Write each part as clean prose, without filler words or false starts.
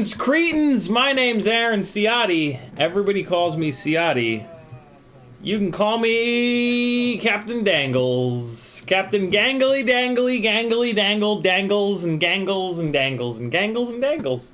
Greetings, cretins! My name's Aaron Ciotti. Everybody calls me Ciotti. You can call me Captain Dangles. Captain Gangly Dangly Gangly Dangle Dangles and Gangles and Dangles and Gangles and Dangles.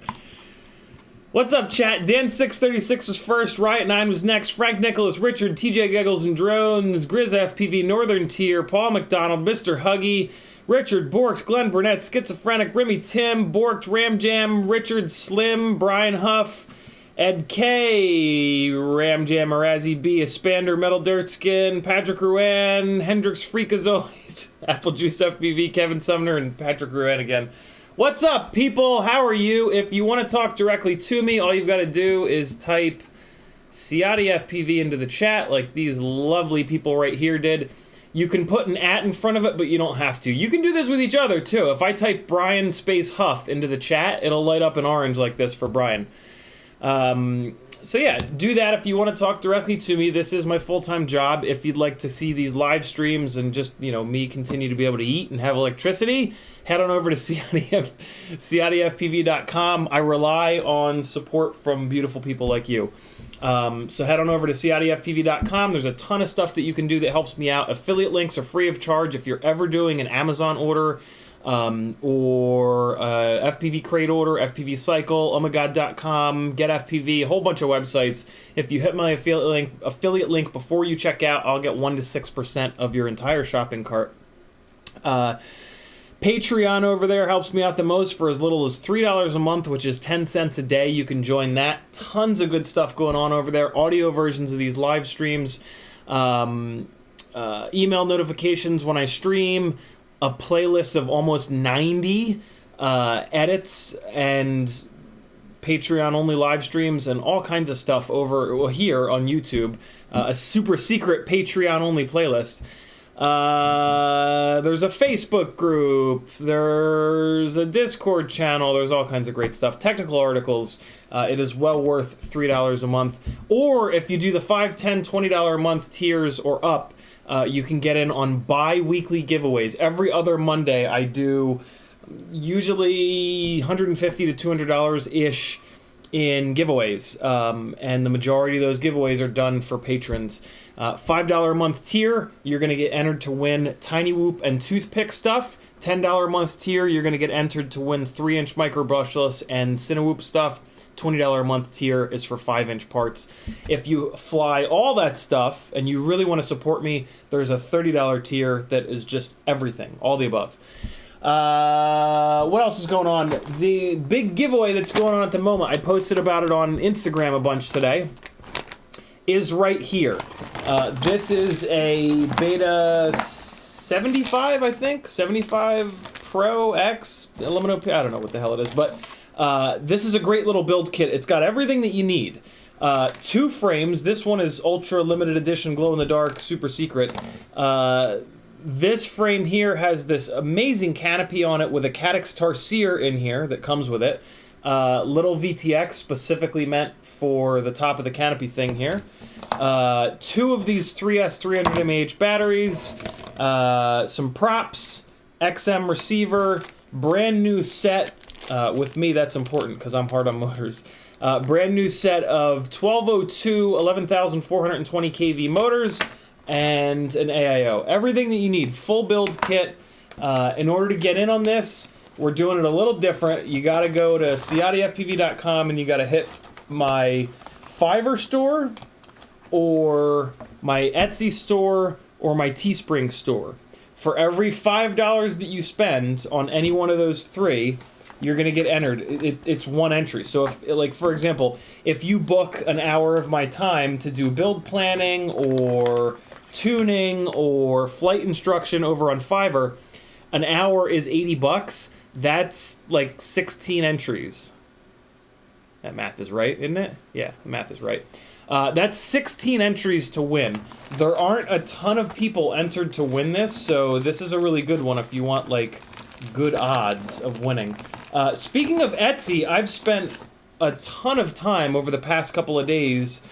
What's up, chat? Dan636 was first, Riot9 was next, Frank Nicholas, Richard, TJ Geggles and Drones, CiottiFPV, Northern Tier, Paul McDonald, Mr. Huggy, Richard, Borks, Glenn Burnett, Schizophrenic, Remy Tim, Borked, Ram Jam, Richard Slim, Brian Huff, Ed K, Ram Jam, Arazi B, Espander, Metal Dirt Skin, Patrick Ruan, Hendrix Freakazoid, Applejuice FPV, Kevin Sumner, and Patrick Ruan again. What's up, people? How are you? If you want to talk directly to me, all you've got to do is type CiottiFPV into the chat like these lovely people right here did. You can put an @ in front of it, but you don't have to. You can do this with each other, too. If I type Brian space Huff into the chat, it'll light up in orange like this for Brian. So yeah, do that if you want to talk directly to me. This is my full-time job. If you'd like to see these live streams and just, you know, me continue to be able to eat and have electricity, head on over to CiottiFPV.com. I rely on support from beautiful people like you. So head on over to CiottiFPV.com. There's a ton of stuff that you can do that helps me out. Affiliate links are free of charge if you're ever doing an Amazon order, or FPV crate order, FPV cycle, ohmygod.com, get FPV, a whole bunch of websites. If you hit my affiliate link before you check out, I'll get 1 to 6% of your entire shopping cart. Patreon over there helps me out the most for as little as $3 a month, which is 10 cents a day. You can join that. Tons of good stuff going on over there. Audio versions of these live streams, email notifications when I stream, a playlist of almost 90 edits and Patreon-only live streams and all kinds of stuff over here on YouTube. A super secret Patreon-only playlist. There's a Facebook group, there's a Discord channel, there's all kinds of great stuff. Technical articles. It is well worth $3 a month. Or if you do the $5, $10, $20 a month tiers or up, you can get in on bi-weekly giveaways. Every other Monday I do usually $150 to $200-ish in giveaways, and the majority of those giveaways are done for patrons. $5 a month tier, you're going to get entered to win Tiny Whoop and toothpick stuff. $10 a month tier, you're going to get entered to win 3-inch micro brushless and Cinewhoop stuff. $20 a month tier is for 5-inch parts. If you fly all that stuff and you really want to support me, there's a $30 tier that is just everything, all the above. What else is going on? The big giveaway that's going on at the moment, I posted about it on Instagram a bunch today, is right here. This is a Beta 75, I think? 75 Pro X Aluminum, I don't know what the hell it is, but this is a great little build kit. It's got everything that you need. 2 frames. This one is ultra limited edition, glow in the dark, super secret. This frame here has this amazing canopy on it with a Caddx Tarsier in here that comes with it. Little VTX specifically meant for the top of the canopy thing here. 2 of these 3S 300 mAh batteries, some props, XM receiver, brand new set. With me, that's important because I'm hard on motors. Brand new set of 1202 11,420 kV motors and an AIO. Everything that you need, full build kit. In order to get in on this, we're doing it a little different. You got to go to CiottiFPV.com and you got to hit my Fiverr store or my Etsy store or my Teespring store. For every $5 that you spend on any one of those 3, you're going to get entered. It's 1 entry. So if, like, for example, if you book an hour of my time to do build planning or tuning or flight instruction over on Fiverr, an hour is $80. That's like 16 entries. That math is right, isn't it? Yeah, the math is right. That's 16 entries to win. There aren't a ton of people entered to win this, so this is a really good one if you want, like, good odds of winning. Speaking of Etsy, I've spent a ton of time over the past couple of days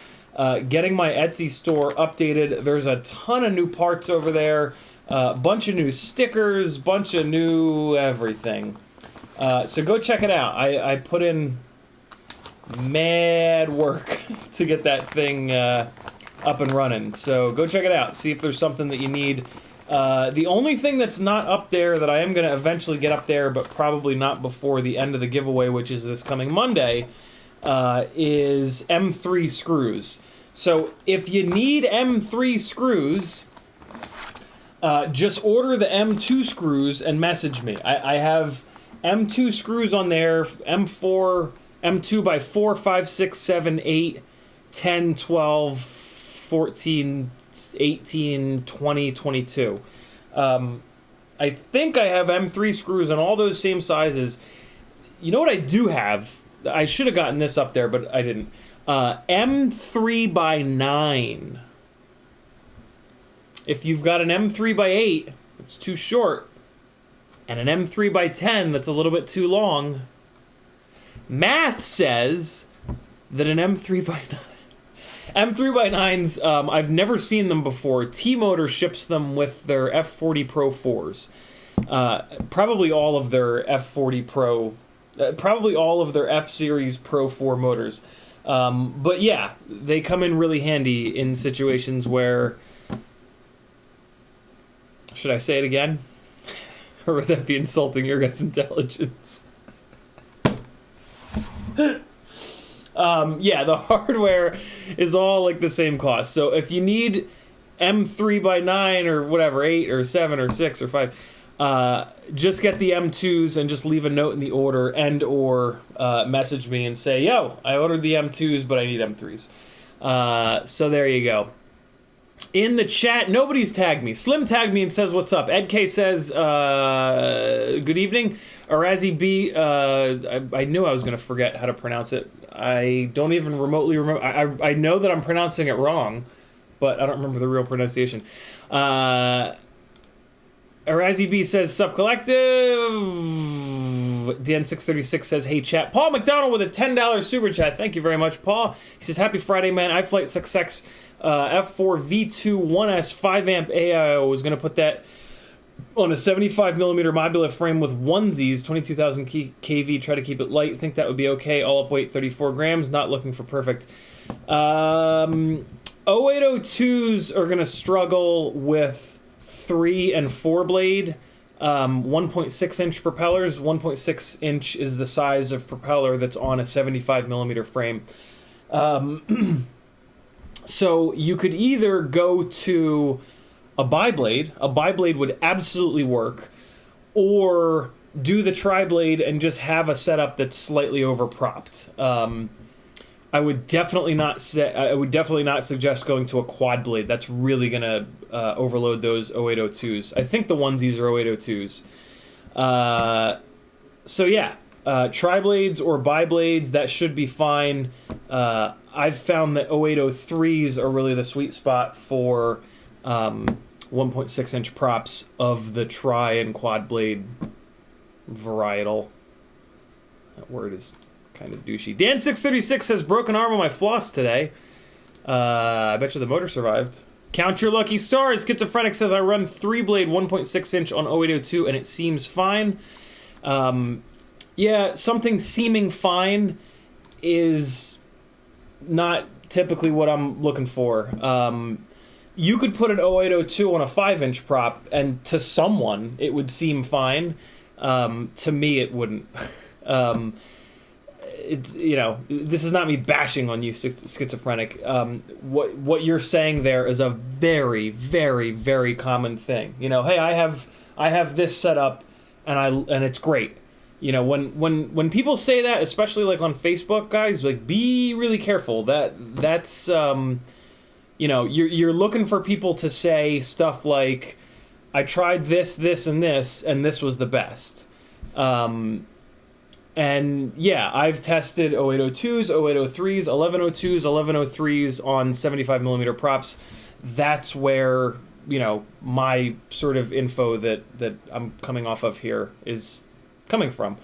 getting my Etsy store updated. There's a ton of new parts over there, bunch of new stickers, bunch of new everything. So go check it out. I put in mad work to get that thing up and running. So go check it out. See if there's something that you need. The only thing that's not up there that I am going to eventually get up there, but probably not before the end of the giveaway, which is this coming Monday, is M3 screws. So if you need M3 screws, just order the M2 screws and message me. I have M2 screws on there, M4, M2 by 4, 5, 6, 7, 8, 10, 12, 14, 18, 20, 22. I think I have M3 screws in all those same sizes. You know what I do have I should have gotten this up there, but I didn't. M3x9. If you've got an M3x8, it's too short, and an M3x10 that's a little bit too long, math says that an M3x9... M3x9s, I've never seen them before. T-Motor ships them with their F40 Pro 4s. Probably all of their F40 Pro... probably all of their F-Series Pro 4 motors. But yeah, they come in really handy in situations where... Should I say it again? Or would that be insulting your guys' intelligence? Yeah, the hardware is all like the same cost. So if you need M3x9 or whatever, 8 or 7 or 6 or 5, just get the M2s and just leave a note in the order and or message me and say, yo, I ordered the M2s, but I need M3s. So there you go. In the chat, nobody's tagged me. Slim tagged me and says, what's up? Ed K says, good evening. Arazi B, I knew I was going to forget how to pronounce it. I don't even remotely remember. I know that I'm pronouncing it wrong, but I don't remember the real pronunciation. Arazi B says, Sup Collective. Dan636 says, hey chat. Paul McDonald with a $10 super chat. Thank you very much, Paul. He says, happy Friday, man. iFlight 6X F4 V2 1S 5 amp AIO. Was going to put that on a 75 millimeter modular frame with onesies, 22,000 kV. Try to keep it light. Think that would be okay. All up weight 34 grams. Not looking for perfect. 0802s are going to struggle with 3 and 4 blade. 1.6 inch propellers. 1.6 inch is the size of propeller that's on a 75 millimeter frame. So you could either go to a biblade. A biblade would absolutely work, or do the tri-blade and just have a setup that's slightly overpropped. I would definitely not suggest going to a quad blade. That's really gonna overload those 0802s. I think the onesies are 0802s. So yeah, tri-blades or bi-blades, that should be fine. I've found that 0803s are really the sweet spot for 1.6 inch props of the tri and quad blade varietal. That word is kind of douchey. Dan636 says, broken arm on my floss today. I bet you the motor survived. Count your lucky stars. Schizophrenic says, I run 3-blade 1.6 inch on 0802 and it seems fine. Yeah, something seeming fine is not typically what I'm looking for. You could put an 0802 on a 5-inch prop, and to someone it would seem fine. To me, it wouldn't. It's, you know, this is not me bashing on you, Schizophrenic. What you're saying there is a very, very, very common thing. You know, hey, I have this set up, and it's great. You know, when people say that, especially like on Facebook, guys, like, be really careful. That's you know, you're looking for people to say stuff like, I tried this, and this was the best. And yeah, I've tested 0802s, 0803s, 1102s, 1103s on 75 millimeter props. That's where, you know, my sort of info that I'm coming off of here is coming from.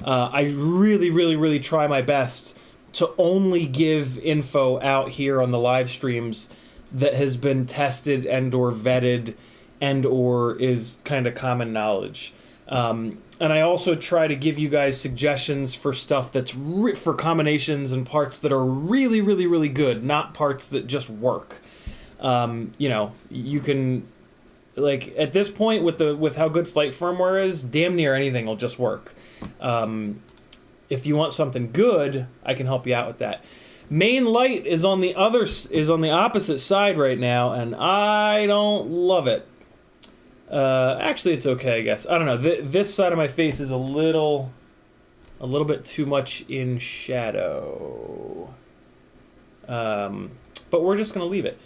I really, really, really try my best to only give info out here on the live streams that has been tested and or vetted and or is kind of common knowledge. And I also try to give you guys suggestions for stuff that's for combinations and parts that are really, really, really good, not parts that just work. You know, you can, like, at this point with how good flight firmware is, damn near anything will just work. If you want something good, I can help you out with that. Main light is on the opposite side right now, and I don't love it. Actually, it's okay, I guess. I don't know. This side of my face is a little bit too much in shadow. But we're just gonna leave it.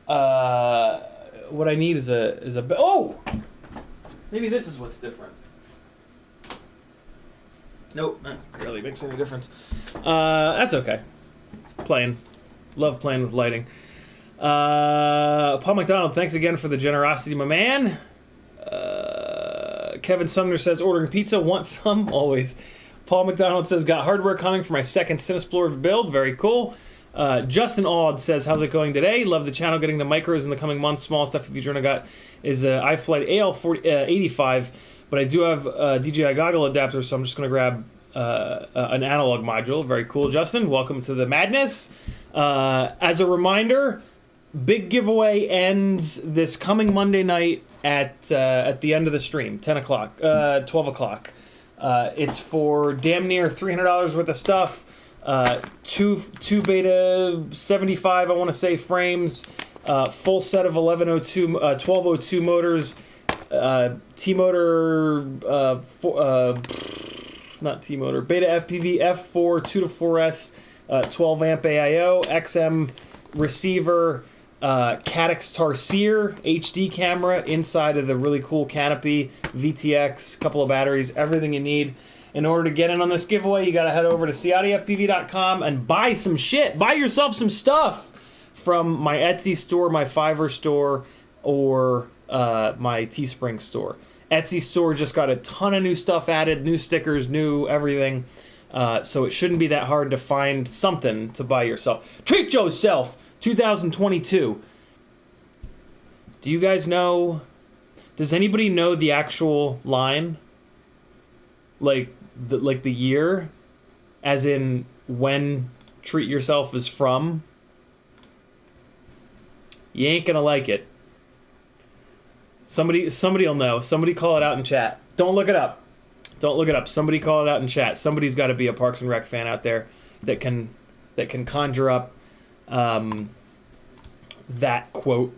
What I need is a oh, maybe this is what's different. Nope, that really makes any difference. That's okay. Love playing with lighting. Paul McDonald, thanks again for the generosity, my man. Kevin Sumner says, ordering pizza, want some? Always. Paul McDonald says, got hardware coming for my second Cinesplorer build. Very cool. Justin Aud says, how's it going today? Love the channel, getting the micros in the coming months. Small stuff if you got is iFlight AL85, but I do have a DJI goggle adapter, so I'm just going to grab an analog module. Very cool, Justin. Welcome to the madness. As a reminder, big giveaway ends this coming Monday night at the end of the stream, 10 o'clock, 12 o'clock. It's for damn near $300 worth of stuff. Two Beta 75, I want to say, frames, full set of 1202 motors, T-motor, not T-motor, Beta FPV F4 2-4S, 12 amp AIO, XM receiver, Caddx Tarsier HD camera inside of the really cool canopy, VTX, couple of batteries, everything you need. In order to get in on this giveaway, you gotta head over to CiottiFPV.com and buy some shit. Buy yourself some stuff from my Etsy store, my Fiverr store, or my Teespring store. Etsy store just got a ton of new stuff added, new stickers, new everything. So it shouldn't be that hard to find something to buy yourself. Treat yourself! 2022. Do you guys know... Does anybody know the actual line? Like the year? As in when Treat Yourself is from? You ain't gonna like it. Somebody'll know. Somebody call it out in chat. Don't look it up. Don't look it up. Somebody call it out in chat. Somebody's got to be a Parks and Rec fan out there that can conjure up that quote.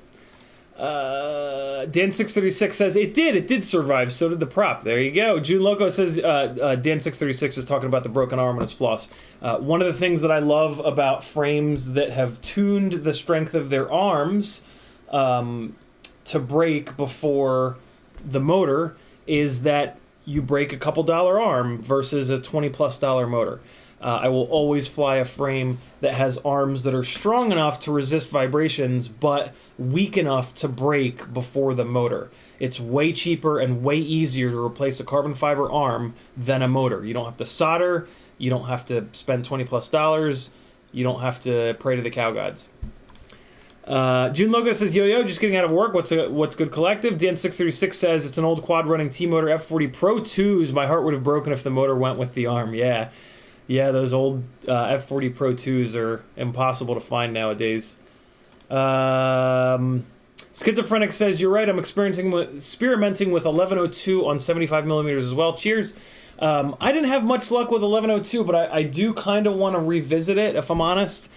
Dan636 says, it did survive, so did the prop. There you go. June Loco says, Dan636 is talking about the broken arm on his floss. One of the things that I love about frames that have tuned the strength of their arms to break before the motor is that you break a couple dollar arm versus a $20+ motor. I will always fly a frame that has arms that are strong enough to resist vibrations, but weak enough to break before the motor. It's way cheaper and way easier to replace a carbon fiber arm than a motor. You don't have to solder, you don't have to spend $20+, you don't have to pray to the cow gods. June Logo says, yo, just getting out of work. What's good collective? Dan636 says, it's an old quad running T-motor F40 Pro 2s. My heart would have broken if the motor went with the arm. Yeah, those old F40 Pro 2s are impossible to find nowadays. Schizophrenic says, you're right, I'm experimenting with 1102 on 75mm as well. Cheers. I didn't have much luck with 1102, but I do kind of want to revisit it, if I'm honest.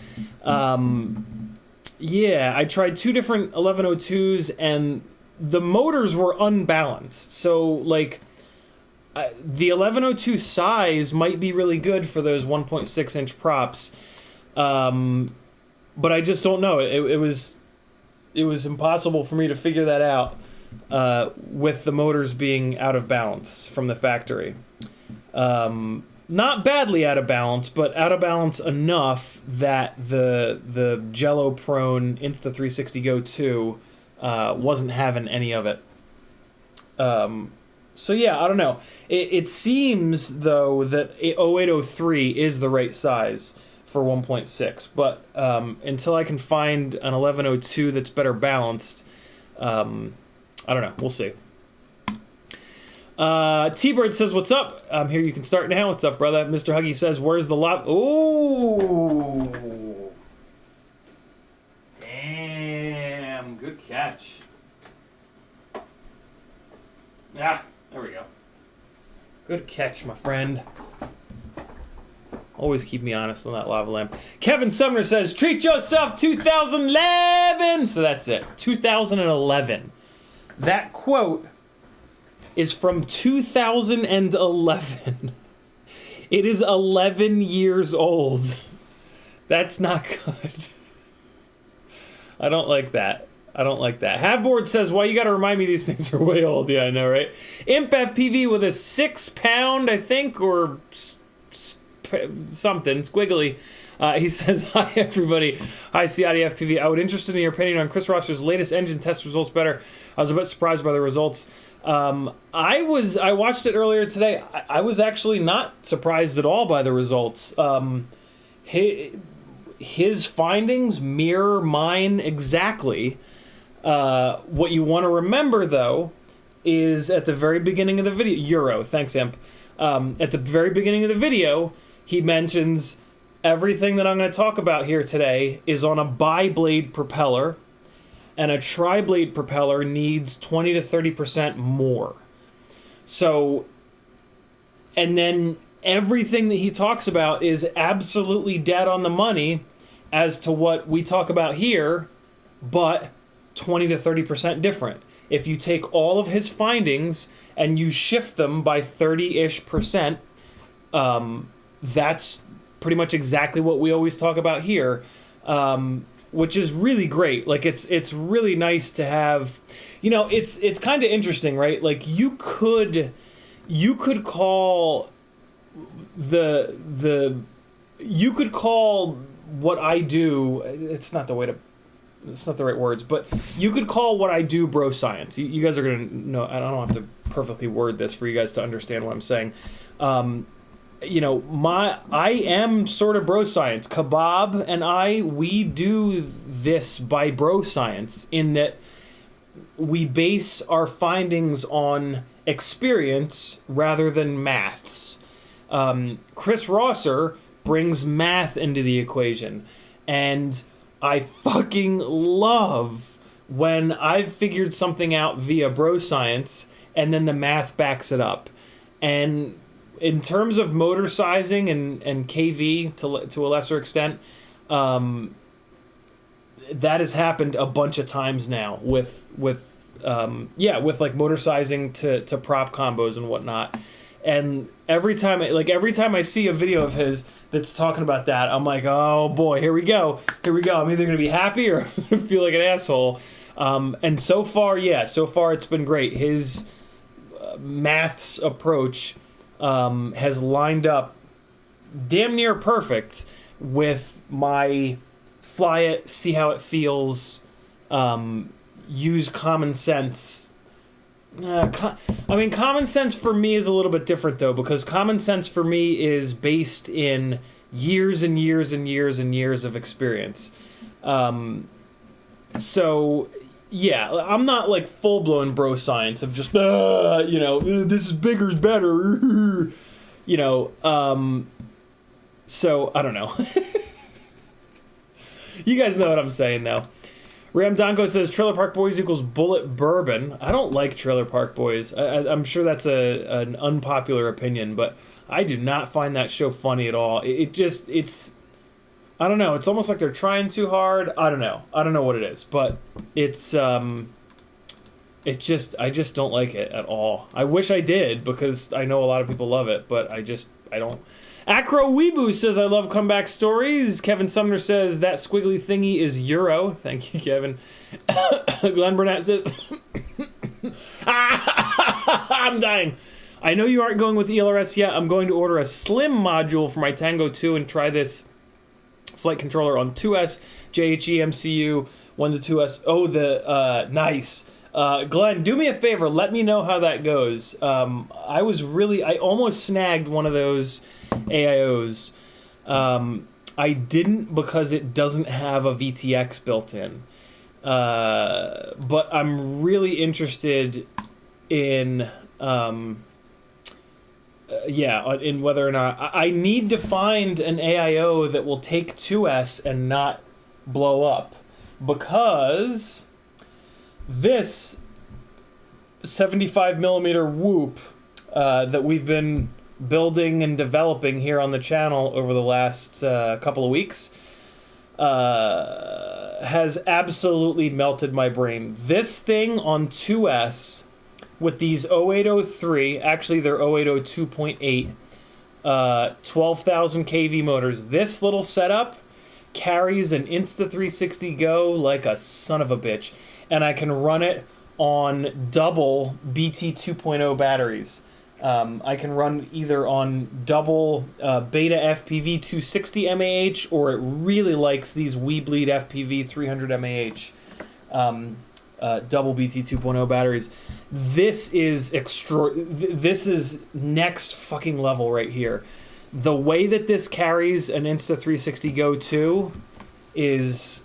Yeah, I tried two different 1102s, and the motors were unbalanced. So, like, the 1102 size might be really good for those 1.6-inch props, but I just don't know. It was impossible for me to figure that out with the motors being out of balance from the factory. Not badly out of balance, but out of balance enough that the Jello-prone Insta360 Go 2 wasn't having any of it. So yeah, I don't know. It seems, though, that 0803 is the right size for 1.6, but until I can find an 1102 that's better balanced, I don't know. We'll see. T-Bird says, what's up? I'm here. You can start now. What's up, brother? Mr. Huggy says, where's the lot? Ooh. Damn. Good catch. Ah, there we go. Good catch, my friend. Always keep me honest on that lava lamp. Kevin Sumner says, treat yourself 2011. So that's it. 2011. That quote is from 2011. It is 11 years old. That's not good. I don't like that. I don't like that. Halfboard says, why you gotta remind me these things are way old? Yeah, I know, right? Imp FPV with a 6 pound, I think, or something, squiggly. He says, hi, everybody. Hi, CiottiFPV. I would interested in your opinion on Chris Rosser's latest engine test results better. I was a bit surprised by the results. I watched it earlier today. I was actually not surprised at all by the results. His findings mirror mine exactly. What you want to remember, though, is at the very beginning of the video... Euro, thanks, Imp. At the very beginning of the video, he mentions everything that I'm going to talk about here today is on a bi-blade propeller, and a tri-blade propeller needs 20 to 30% more. So, and then everything that he talks about is absolutely dead on the money as to what we talk about here, but 20 to 30% different. If you take all of his findings and you shift them by 30-ish%, that's pretty much exactly what we always talk about here, which is really great. Like, it's really nice to have, you know, it's kind of interesting, right? Like, you could call you could call what I do, it's not the right words, but you could call what I do bro science. You guys are gonna know, I don't have to perfectly word this for you guys to understand what I'm saying. You know, I am sort of bro science. Kebab and we do this by bro science, in that we base our findings on experience rather than maths. Chris Rosser brings math into the equation, and I fucking love when I've figured something out via bro science and then the math backs it up. And in terms of motor sizing and KV to a lesser extent, that has happened a bunch of times now with like motor sizing to prop combos and whatnot. And every time I see a video of his that's talking about that, I'm like, oh boy, here we go. I'm either gonna be happy or feel like an asshole. And so far it's been great. His maths approach has lined up damn near perfect with my fly it, see how it feels, use common sense. Common sense for me is a little bit different, though, because common sense for me is based in years and years and years and years of experience. So, yeah, I'm not like full-blown bro science of just, this is bigger is better, so, I don't know. You guys know what I'm saying, though. Ram Donko says Trailer Park Boys equals Bullet Bourbon. I don't like Trailer Park Boys. I'm sure that's an unpopular opinion, but I do not find that show funny at all. It's I don't know. It's almost like they're trying too hard. I don't know what it is, but I just don't like it at all. I wish I did, because I know a lot of people love it, but I don't. Acro Weeboo says, I love comeback stories. Kevin Sumner says, that squiggly thingy is Euro. Thank you, Kevin. Glenn Burnett says, I'm dying. I know you aren't going with ELRS yet. I'm going to order a slim module for my Tango 2 and try this flight controller on 2S, JHE MCU 1 to 2S. Oh, nice. Glenn, do me a favor. Let me know how that goes. I almost snagged one of those AIOs. I didn't, because it doesn't have a VTX built in. But I'm really interested in in whether or not I need to find an AIO that will take 2S and not blow up, because this 75mm Whoop that we've been building and developing here on the channel over the last couple of weeks has absolutely melted my brain. This thing on 2S with these 0803, actually they're 0802.8, 12,000 kV motors. This little setup carries an Insta360 Go like a son of a bitch, and I can run it on double BT 2.0 batteries. I can run either on double Beta FPV 260 mAh, or it really likes these Weebleed FPV 300 mAh double BT 2.0 batteries. This is this is next fucking level right here. The way that this carries an Insta360 Go 2 is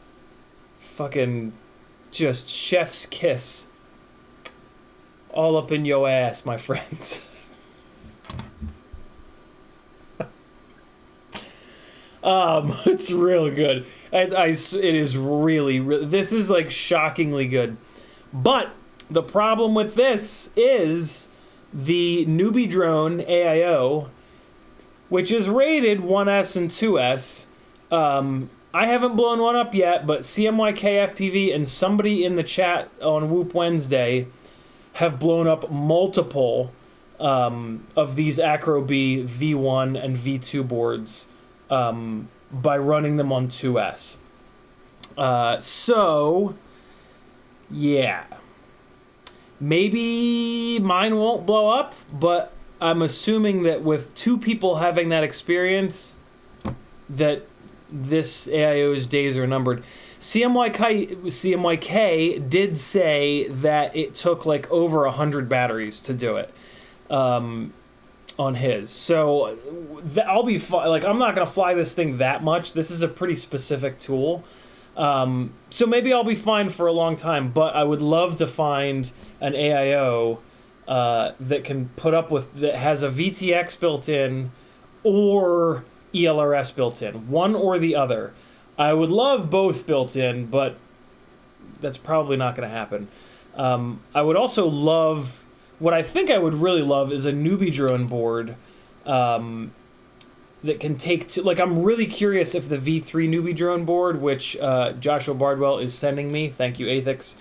fucking just chef's kiss. All up in your ass, my friends. It's real good. It is really, this is like shockingly good. But the problem with this is the newbie drone AIO, which is rated 1S and 2S. I haven't blown one up yet, but CiottiFPV and somebody in the chat on Whoop Wednesday have blown up multiple of these Acro B V1 and V2 boards by running them on 2S. So, yeah. Maybe mine won't blow up, but I'm assuming that with two people having that experience, that this AIO's days are numbered. CMYK did say that it took like over 100 batteries to do it on his. So I'll be like, I'm not gonna fly this thing that much. This is a pretty specific tool. So maybe I'll be fine for a long time, but I would love to find an AIO that can put up with, that has a VTX built in or ELRS built in, one or the other. I would love both built in, but that's probably not going to happen. I would also love, what I think I would really love is a newbie drone board that can take like, I'm really curious if the V3 newbie drone board, which Joshua Bardwell is sending me, thank you Athix,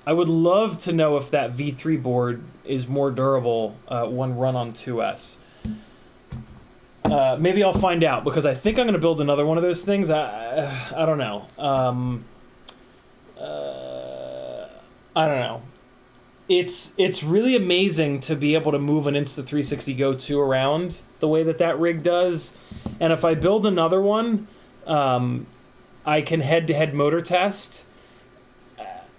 I would love to know if that V3 board is more durable when run on 2S. Maybe I'll find out, because I think I'm going to build another one of those things. I don't know. I don't know. It's really amazing to be able to move an Insta360 Go 2 around the way that rig does. And if I build another one, I can head-to-head motor test.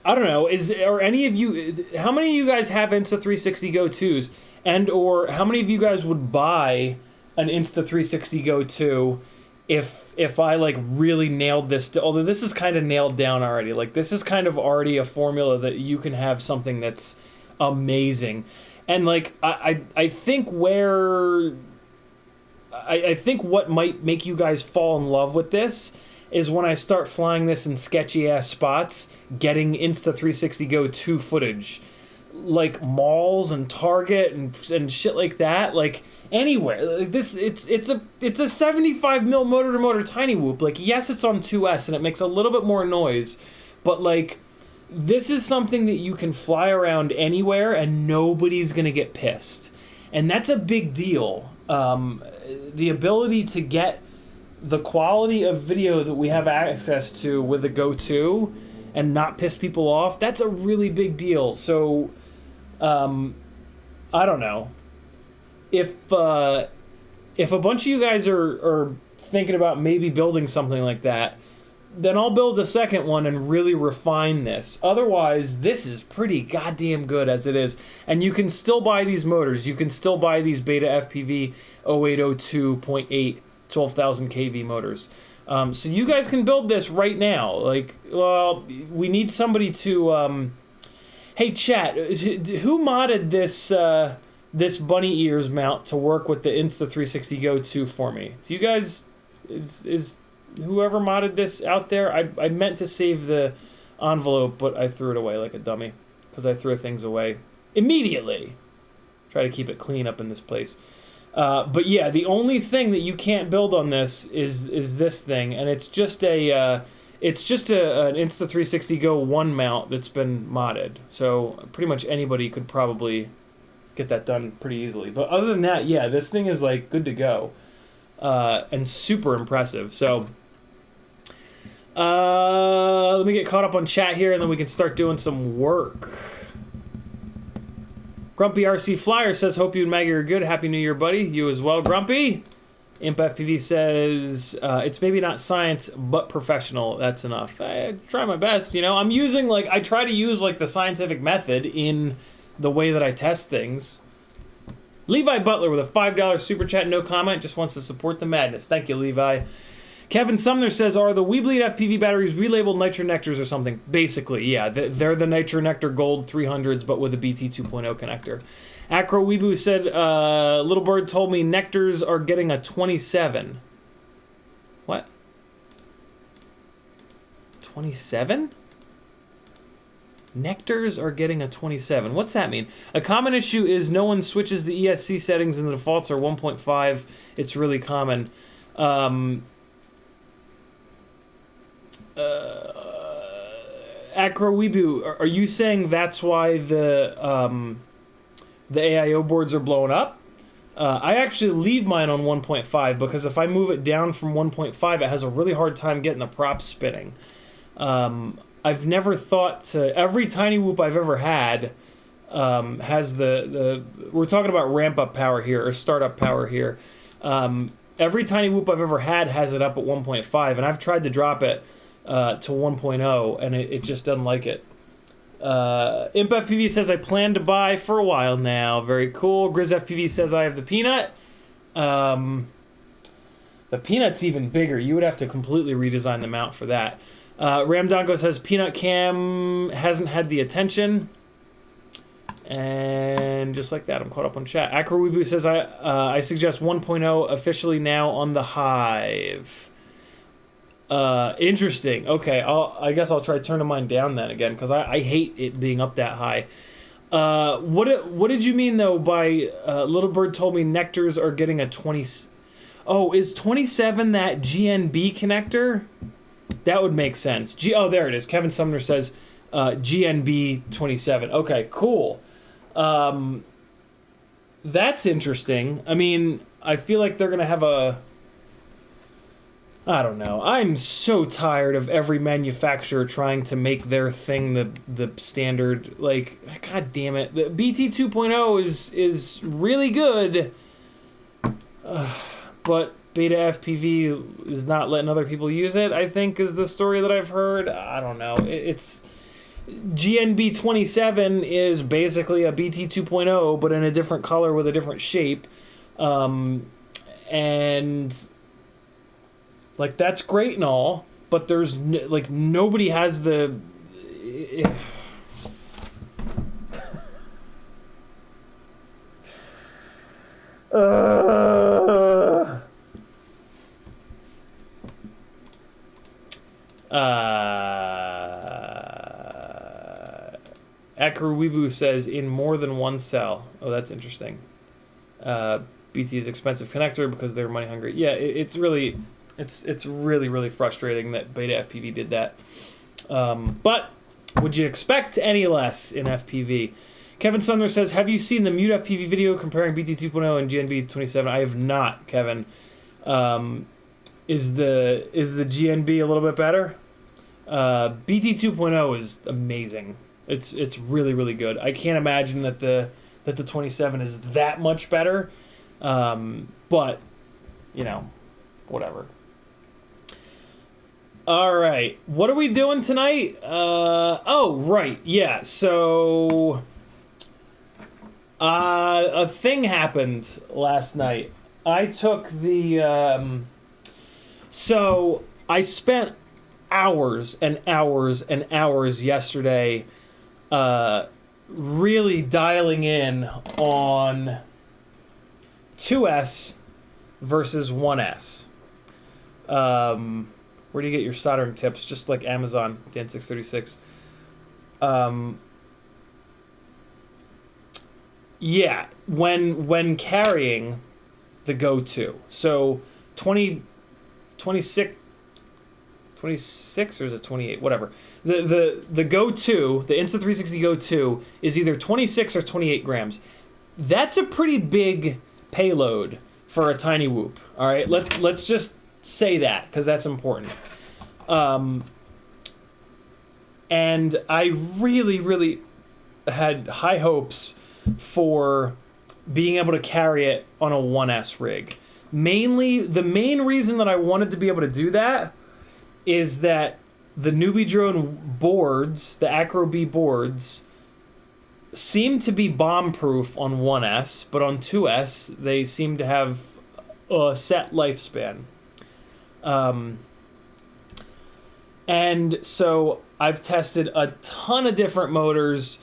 I don't know. Are any of you? How many of you guys have Insta360 Go 2s? And or how many of you guys would buy an Insta360 Go 2 if I like really nailed this? Although this is kind of nailed down already. Like, this is kind of already a formula that you can have something that's amazing. And like I think I think what might make you guys fall in love with this is when I start flying this in sketchy ass spots, getting Insta360 Go 2 footage, like malls and Target and shit like that, like anywhere. Like this, it's a 75 mil motor to motor tiny whoop. Like, yes, it's on 2S and it makes a little bit more noise, but like, this is something that you can fly around anywhere and nobody's gonna get pissed, and that's a big deal. The ability to get the quality of video that we have access to with the Go 2 and not piss people off, that's a really big deal. So, I don't know. If a bunch of you guys are thinking about maybe building something like that, then I'll build a second one and really refine this. Otherwise, this is pretty goddamn good as it is. And you can still buy these motors. You can still buy these Beta FPV 0802.8 12,000 kV motors. So you guys can build this right now. Like, well, we need somebody to... Hey, chat, who modded this this bunny ears mount to work with the Insta360 Go 2 for me? Do you guys... Is whoever modded this out there? I meant to save the envelope, but I threw it away like a dummy, because I throw things away immediately. Try to keep it clean up in this place. But yeah, the only thing that you can't build on this is this thing, and it's just an Insta360 Go 1 mount that's been modded. So pretty much anybody could probably get that done pretty easily. But other than that, yeah, this thing is like good to go. and super impressive. So let me get caught up on chat here, and then we can start doing some work. Grumpy RC Flyer says, hope you and Maggie are good. Happy New Year, buddy. You as well, Grumpy. Imp FPV says, it's maybe not science, but professional. That's enough. I try my best, you know. I'm using, like, I try to use, like, the scientific method in the way that I test things. Levi Butler with a $5 super chat, no comment, just wants to support the madness. Thank you, Levi. Kevin Sumner says, are the Weebleed FPV batteries relabeled Nitro Nectars or something? Basically, yeah. They're the Nitro Nectar Gold 300s, but with a BT 2.0 connector. Acro Weeboo said, Little Bird told me Nectars are getting a 27. What? 27? Nectars are getting a 27. What's that mean? A common issue is no one switches the ESC settings and the defaults are 1.5. It's really common. Acro Weeboo, are you saying that's why the AIO boards are blowing up? I actually leave mine on 1.5 because if I move it down from 1.5, it has a really hard time getting the props spinning. I've never thought to... Every tiny whoop I've ever had has the... We're talking about ramp-up power here, or startup power here. Every tiny whoop I've ever had has it up at 1.5, and I've tried to drop it to 1.0, and it just doesn't like it. Imp FPV says, I plan to buy for a while now. Very cool. Grizz FPV says, I have the Peanut. The Peanut's even bigger. You would have to completely redesign the mount for that. Ramdongo says, Peanut Cam hasn't had the attention. And just like that, I'm caught up on chat. Acroweeboo says, I suggest 1.0 officially now on the Hive. Interesting. Okay, I guess I'll try turning mine down then again, because I hate it being up that high. What did you mean, though, by Little Bird told me Nectars are getting a 20... Oh, is 27 that GNB connector? That would make sense. Oh, there it is. Kevin Sumner says GNB 27. Okay, cool. That's interesting. I mean, I feel like they're going to have a... I don't know. I'm so tired of every manufacturer trying to make their thing the standard. Like, god damn it. The BT 2.0 is really good, but Beta FPV is not letting other people use it, I think, is the story that I've heard. I don't know. It's... GNB 27 is basically a BT 2.0, but in a different color with a different shape. And... like, that's great and all, but there's, like, nobody has the... Akaruweebu says, in more than one cell. Oh, that's interesting. BT is expensive connector because they're money hungry. Yeah, it's really... It's really, really frustrating that Beta FPV did that. But would you expect any less in FPV? Kevin Sumner says, have you seen the Mute FPV video comparing BT 2.0 and GNB 27? I have not, Kevin. Is the GNB a little bit better? BT 2.0 is amazing. It's really, really good. I can't imagine that the 27 is that much better. But, you know, whatever. All right, what are we doing tonight? Oh, right, yeah, so... a thing happened last night. I took the... So, I spent hours and hours and hours yesterday really dialing in on 2S versus 1S. Where do you get your soldering tips? Just like Amazon, Dan636. Yeah, when carrying the Go-To. So 26 or is it 28? Whatever. The Go-To, the Insta360 Go-To is either 26 or 28 grams. That's a pretty big payload for a tiny whoop. All right, let's just say that because that's important. And I really had high hopes for being able to carry it on a 1S rig. Mainly, the main reason that I wanted to be able to do that is that the Newbie Drone boards, the Acro B boards, seem to be bomb-proof on 1S, but on 2S, they seem to have a set lifespan. And so I've tested a ton of different motors.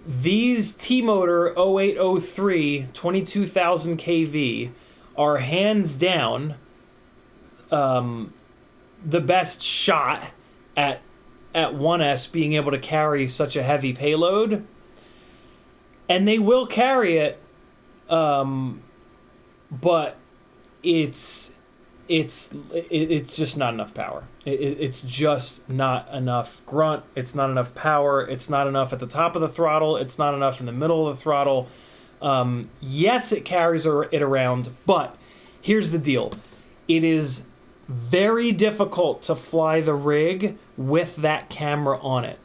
These T-Motor 0803 22,000 kV are hands down the best shot at 1S being able to carry such a heavy payload. And they will carry it, but it's just not enough power. It's just not enough grunt. It's not enough power. It's not enough at the top of the throttle. It's not enough in the middle of the throttle. Yes, it carries it around, but here's the deal. It is very difficult to fly the rig with that camera on it.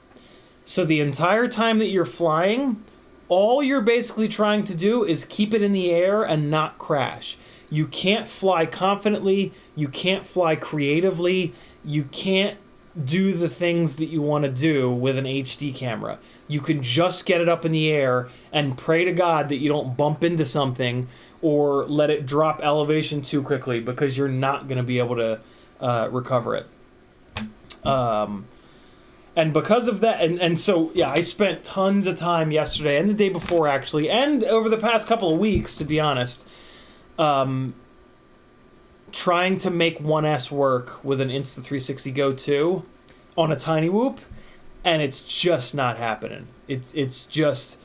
So the entire time that you're flying, all you're basically trying to do is keep it in the air and not crash. You can't fly confidently. You can't fly creatively. You can't do the things that you want to do with an HD camera. You can just get it up in the air and pray to God that you don't bump into something or let it drop elevation too quickly, because you're not going to be able to recover it. And because of that, and so, yeah, I spent tons of time yesterday and the day before, actually, and over the past couple of weeks, to be honest, trying to make 1S work with an Insta360 Go 2 on a tiny whoop, and it's just not happening. It's just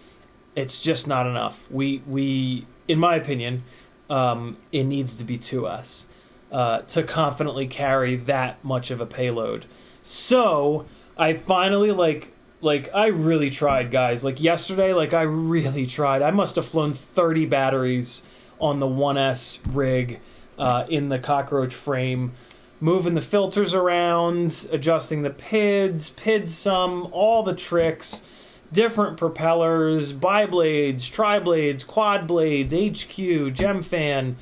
not enough. We in my opinion, it needs to be 2S to confidently carry that much of a payload. So I finally, like I really tried, guys. Like yesterday, I really tried. I must have flown 30 batteries on the 1S rig in the cockroach frame, moving the filters around, adjusting the PID sum, all the tricks, different propellers, biblades, tri-blades, quad blades, HQ, Gemfan,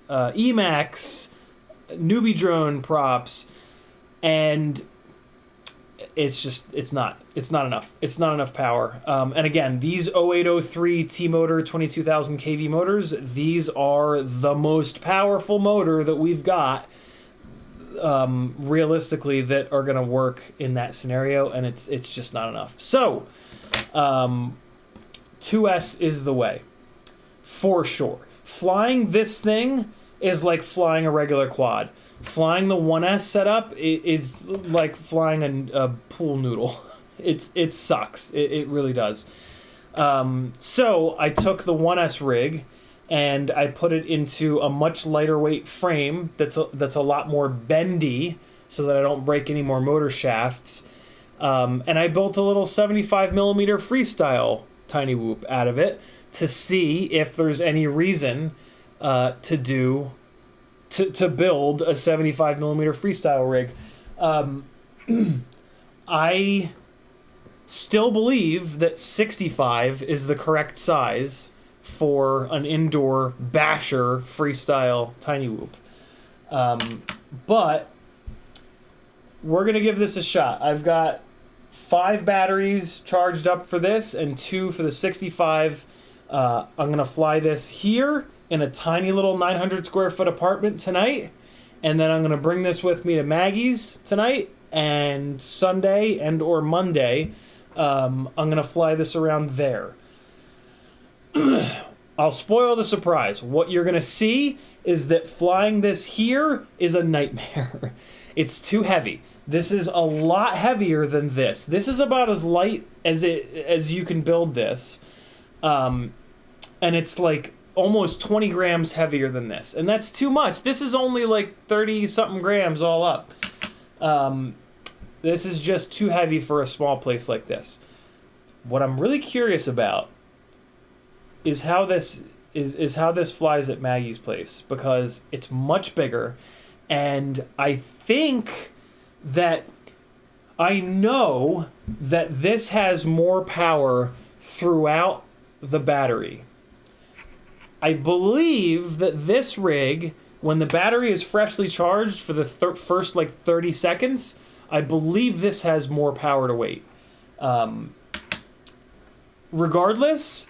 Emacs, Newbie Drone props, and it's not enough. It's not enough power. And again, these 0803 T-Motor 22,000 kV motors, these are the most powerful motor that we've got, realistically, that are going to work in that scenario, and it's just not enough. So 2S is the way, for sure. Flying this thing is like flying a regular quad. Flying the 1S setup is like flying a pool noodle. It sucks. It really does. So I took the 1S rig and I put it into a much lighter weight frame that's a lot more bendy, so that I don't break any more motor shafts. And I built a little 75 millimeter Freestyle tiny whoop out of it to see if there's any reason to build a 75 millimeter Freestyle rig. I still believe that 65 is the correct size for an indoor basher Freestyle tiny whoop. But we're going to give this a shot. I've got 5 batteries charged up for this and 2 for the 65. I'm going to fly this here in a tiny little 900 square foot apartment tonight, and then I'm going to bring this with me to Maggie's tonight, and Sunday and or Monday I'm going to fly this around there. I'll spoil the surprise. What you're going to see is that flying this here is a nightmare. It's too heavy. This is a lot heavier than this. This is about as light as you can build this, and it's like almost 20 grams heavier than this, and that's too much. This is only like 30 something grams all up. This is just too heavy for a small place like this. What I'm really curious about is how this is how this flies at Maggie's place, because it's much bigger, and I think that I know that this has more power throughout the battery. I believe that this rig, when the battery is freshly charged for the first like 30 seconds, I believe this has more power to weight. Regardless,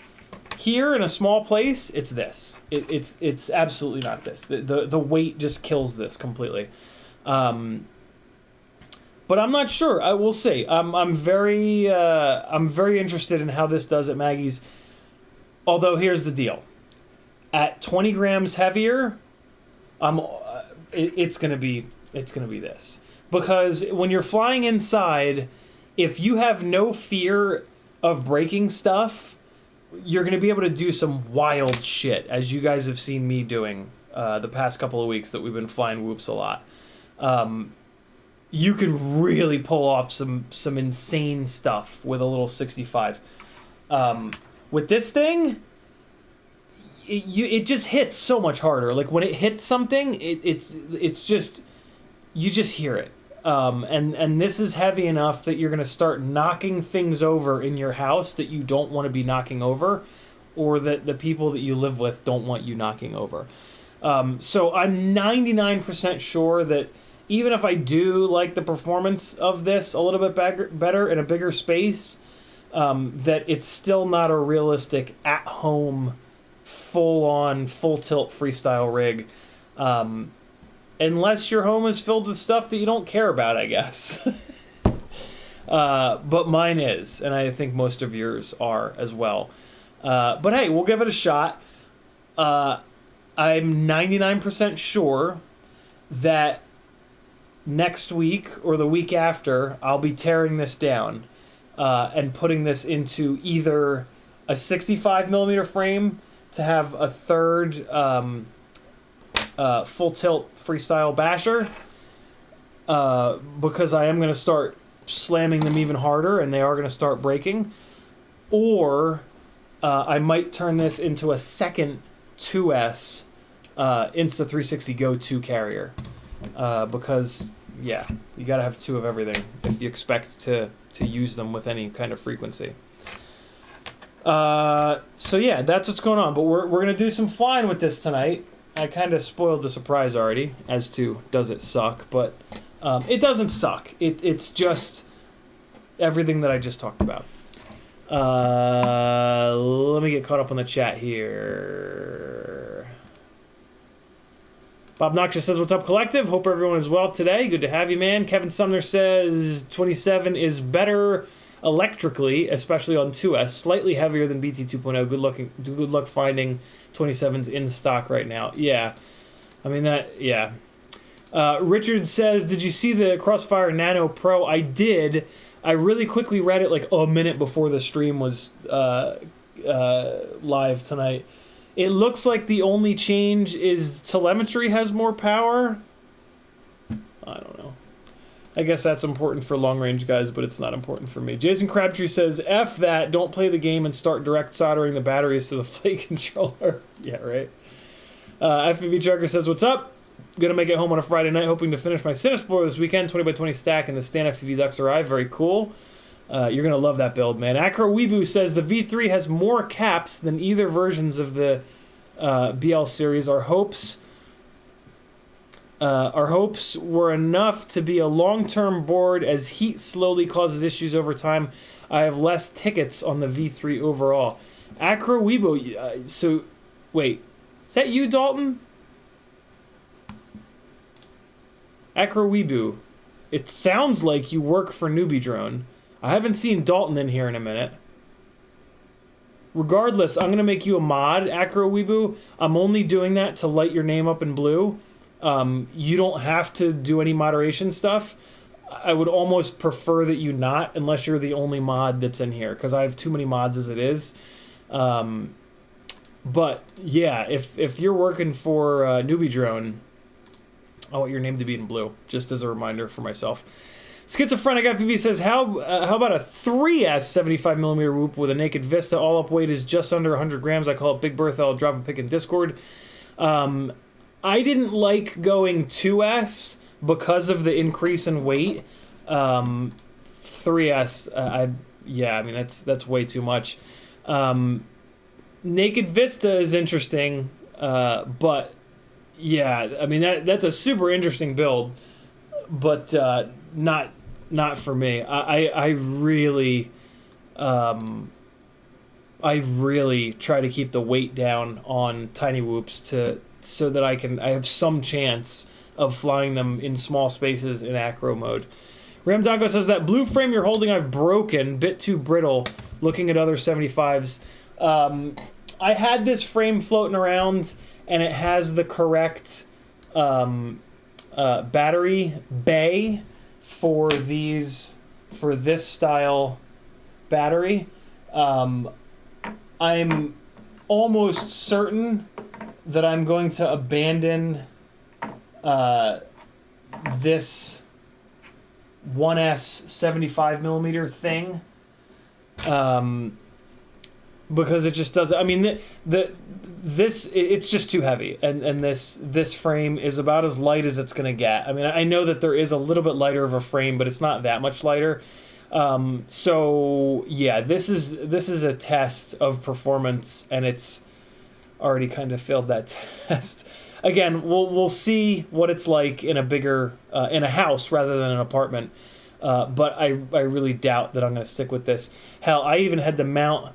here in a small place, it's this. It's absolutely not this. The weight just kills this completely. But I'm not sure. I will see. I'm very interested in how this does at Maggie's. Although here's the deal: at 20 grams heavier, it's gonna be this, because when you're flying inside, if you have no fear of breaking stuff, you're going to be able to do some wild shit, as you guys have seen me doing the past couple of weeks that we've been flying whoops a lot. You can really pull off some insane stuff with a little 65. With this thing, it just hits so much harder. Like when it hits something, it's just, you just hear it. And this is heavy enough that you're going to start knocking things over in your house that you don't want to be knocking over, or that the people that you live with don't want you knocking over. So I'm 99% sure that even if I do like the performance of this a little bit better in a bigger space, that it's still not a realistic at-home, full-on, full-tilt freestyle rig. Unless your home is filled with stuff that you don't care about, I guess. But mine is, and I think most of yours are as well. But hey, we'll give it a shot. I'm 99% sure that next week or the week after, I'll be tearing this down and putting this into either a 65 millimeter frame to have a third full tilt freestyle basher, because I am going to start slamming them even harder and they are going to start breaking, or I might turn this into a second 2S Insta360 Go 2 carrier, because yeah, you got to have two of everything if you expect to use them with any kind of frequency. So yeah, that's what's going on, but we're going to do some flying with this tonight. I kind of spoiled the surprise already as to does it suck, but it doesn't suck. It's just everything that I just talked about. Let me get caught up on the chat here. Bob Noxious says, "What's up, Collective? Hope everyone is well today. Good to have you, man." Kevin Sumner says, 27 is better electrically, especially on 2S. Slightly heavier than BT 2.0. Good luck finding 27s in stock right now. Yeah. I mean, yeah. Richard says, "Did you see the Crossfire Nano Pro?" I did. I really quickly read it like a minute before the stream was live tonight. It looks like the only change is telemetry has more power. I don't know. I guess that's important for long-range guys, but it's not important for me. Jason Crabtree says, "F that, don't play the game and start direct soldering the batteries to the flight controller." Yeah, right. FPV Trucker says, "What's up? Gonna make it home on a Friday night, hoping to finish my Cinesplorer this weekend. 20x20 stack and the Stan FPV Ducks arrive. Very cool. You're gonna love that build, man." Acro Weeboo says, "The V3 has more caps than either versions of the BL series. Our hopes were enough to be a long-term board. As heat slowly causes issues over time, I have less tickets on the V3 overall." Acro Weebo, so wait, is that you, Dalton? Acro Weebo, it sounds like you work for Newbie Drone. I haven't seen Dalton in here in a minute. Regardless, I'm going to make you a mod, Acro Weebo. I'm only doing that to light your name up in blue. You don't have to do any moderation stuff. I would almost prefer that you not, unless you're the only mod that's in here, because I have too many mods as it is. But yeah, if you're working for Newbie Drone, I want your name to be in blue, just as a reminder for myself. Schizophrenic FPV says, how about a 3S 75mm whoop with a naked Vista? All up weight is just under 100 grams. I call it Big Bertha. I'll drop a pic in Discord. I didn't like going 2S because of the increase in weight. 3S, yeah, I mean, that's way too much. Naked Vista is interesting, but yeah, I mean, that's a super interesting build, but not for me. I really try to keep the weight down on tiny whoops so that I have some chance of flying them in small spaces in acro mode. Ramdongo says that blue frame you're holding I've broken, bit too brittle. Looking at other 75s, I had this frame floating around, and it has the correct battery bay for this style battery. I'm almost certain that I'm going to abandon this 1S 75mm thing, because it just doesn't. I mean, it's just too heavy, and this frame is about as light as it's gonna get. I mean, I know that there is a little bit lighter of a frame, but it's not that much lighter. So yeah, this is a test of performance, and it's already kind of failed that test. Again, we'll see what it's like in a bigger in a house rather than an apartment. But I really doubt that I'm going to stick with this. Hell, I even had to mount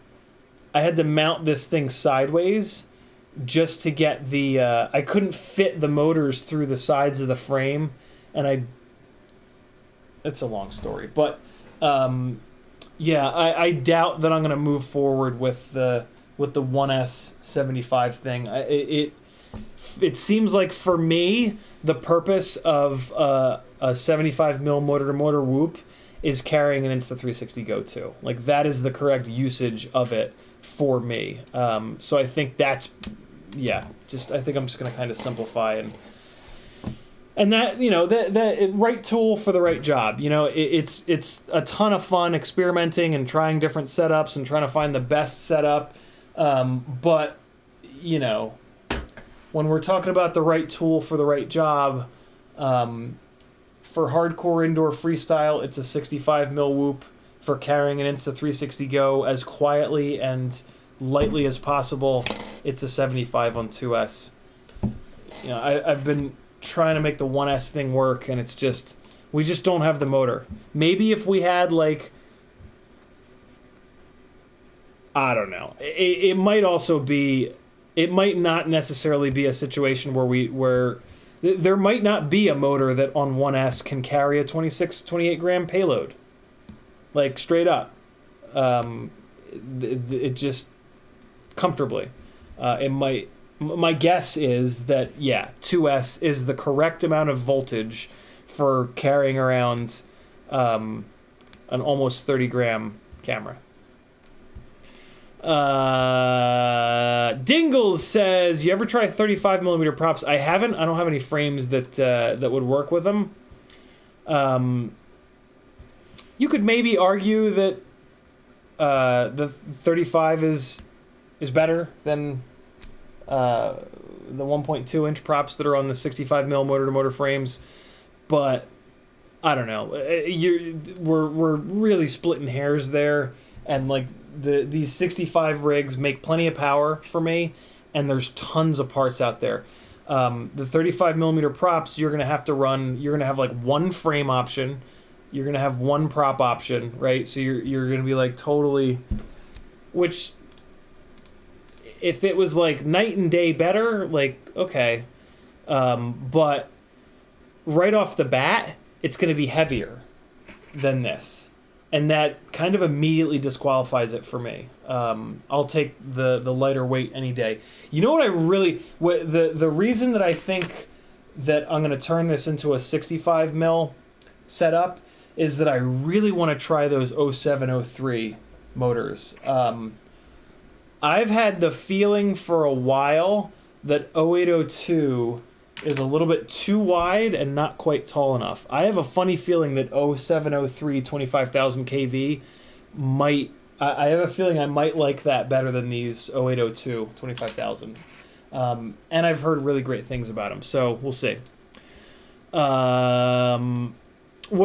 this thing sideways just to get the I couldn't fit the motors through the sides of the frame, and it's a long story, but yeah, I doubt that I'm going to move forward with the 1S 75 thing. It seems like, for me, the purpose of a 75mm motor-to-motor whoop is carrying an Insta360 Go 2. Like, that is the correct usage of it for me. So I think that's, yeah, I think I'm just going to kind of simplify and that, you know, the right tool for the right job. You know, it's a ton of fun experimenting and trying different setups and trying to find the best setup. But, you know, when we're talking about the right tool for the right job, for hardcore indoor freestyle, it's a 65mm whoop. For carrying an Insta360 Go as quietly and lightly as possible, it's a 75 on 2S. You know, I've been trying to make the 1S thing work, and it's just, we just don't have the motor. Maybe if we had, like, I don't know. It might also be, it might not necessarily be a situation where there might not be a motor that on 1S can carry a 28 gram payload. Like, straight up. It just, comfortably. It might, my guess is that, yeah, 2S is the correct amount of voltage for carrying around an almost 30 gram camera. Dingles says, you ever try 35mm props? I haven't. I don't have any frames that would work with them. You could maybe argue that the 35 is better than the 1.2 inch props that are on the 65mm motor-to-motor frames, but I don't know. We're really splitting hairs there, and like these 65 rigs make plenty of power for me, and there's tons of parts out there. The 35mm props, you're gonna have like one frame option. You're gonna have one prop option, right? So you're gonna be like totally, which if it was like night and day better, like okay, but right off the bat, it's gonna be heavier than this, and that kind of immediately disqualifies it for me. I'll take the lighter weight any day. You know what the reason that I think that I'm gonna turn this into a 65mm setup is that I really want to try those 0703 motors. I've had the feeling for a while that 0802 is a little bit too wide and not quite tall enough. I have a funny feeling that 0703 25,000 kV might... I have a feeling I might like that better than these 0802 25,000s. And I've heard really great things about them, so we'll see. What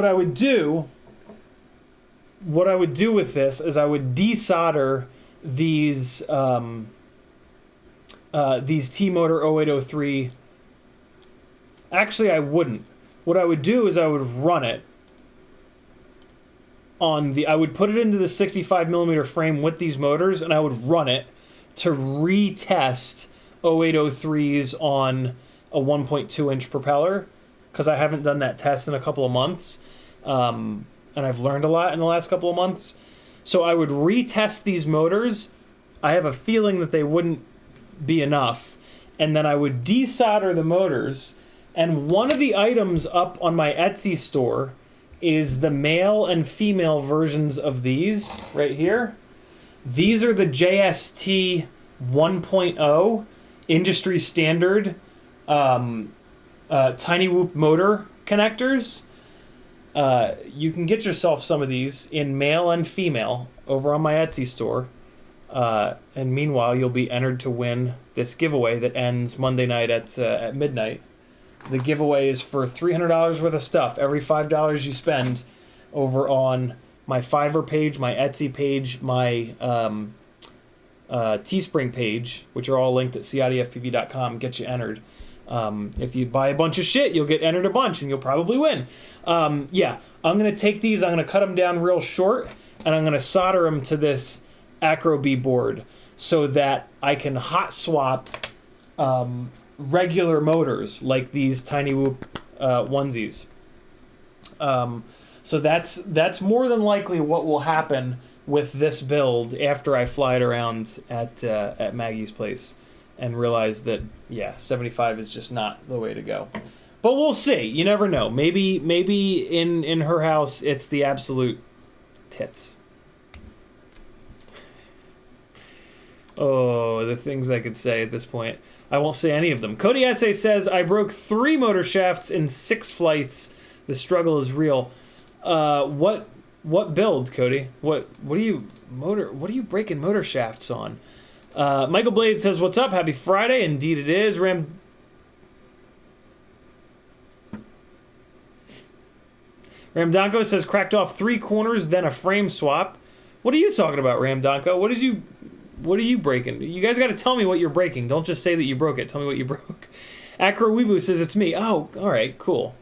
I would do with this is I would desolder these T-Motor 0803. Actually, I wouldn't. What I would do is I would run it on the... I would put it into the 65mm frame with these motors, and I would run it to retest 0803s on a 1.2-inch propeller, because I haven't done that test in a couple of months, and I've learned a lot in the last couple of months. So I would retest these motors. I have a feeling that they wouldn't be enough, and then I would desolder the motors. And one of the items up on my Etsy store is the male and female versions of these right here. These are the JST 1.0 industry standard tiny whoop motor connectors. You can get yourself some of these in male and female over on my Etsy store. And meanwhile, you'll be entered to win this giveaway that ends Monday night at midnight. The giveaway is for $300 worth of stuff. Every $5 you spend over on my Fiverr page, my Etsy page, my Teespring page, which are all linked at CiottiFPV.com, get you entered. If you buy a bunch of shit, you'll get entered a bunch, and you'll probably win. Yeah, I'm going to take these, I'm going to cut them down real short, and I'm going to solder them to this Acro-B board so that I can hot swap regular motors like these tiny whoop onesies. So that's more than likely what will happen with this build after I fly it around at Maggie's place and realize that, yeah, 75 is just not the way to go. But we'll see. You never know. Maybe in her house it's the absolute tits. Oh, the things I could say at this point. I won't say any of them. Cody Essay says, I broke 3 motor shafts in 6 flights. The struggle is real. What build, Cody? What are you breaking motor shafts on? Michael Blade says, what's up? Happy Friday. Indeed it is. Ramdonko says, cracked off 3 corners, then a frame swap. What are you talking about, Ramdonko? What are you breaking? You guys got to tell me what you're breaking. Don't just say that you broke it. Tell me what you broke. Acro Weeboo says, it's me. Oh, all right, cool.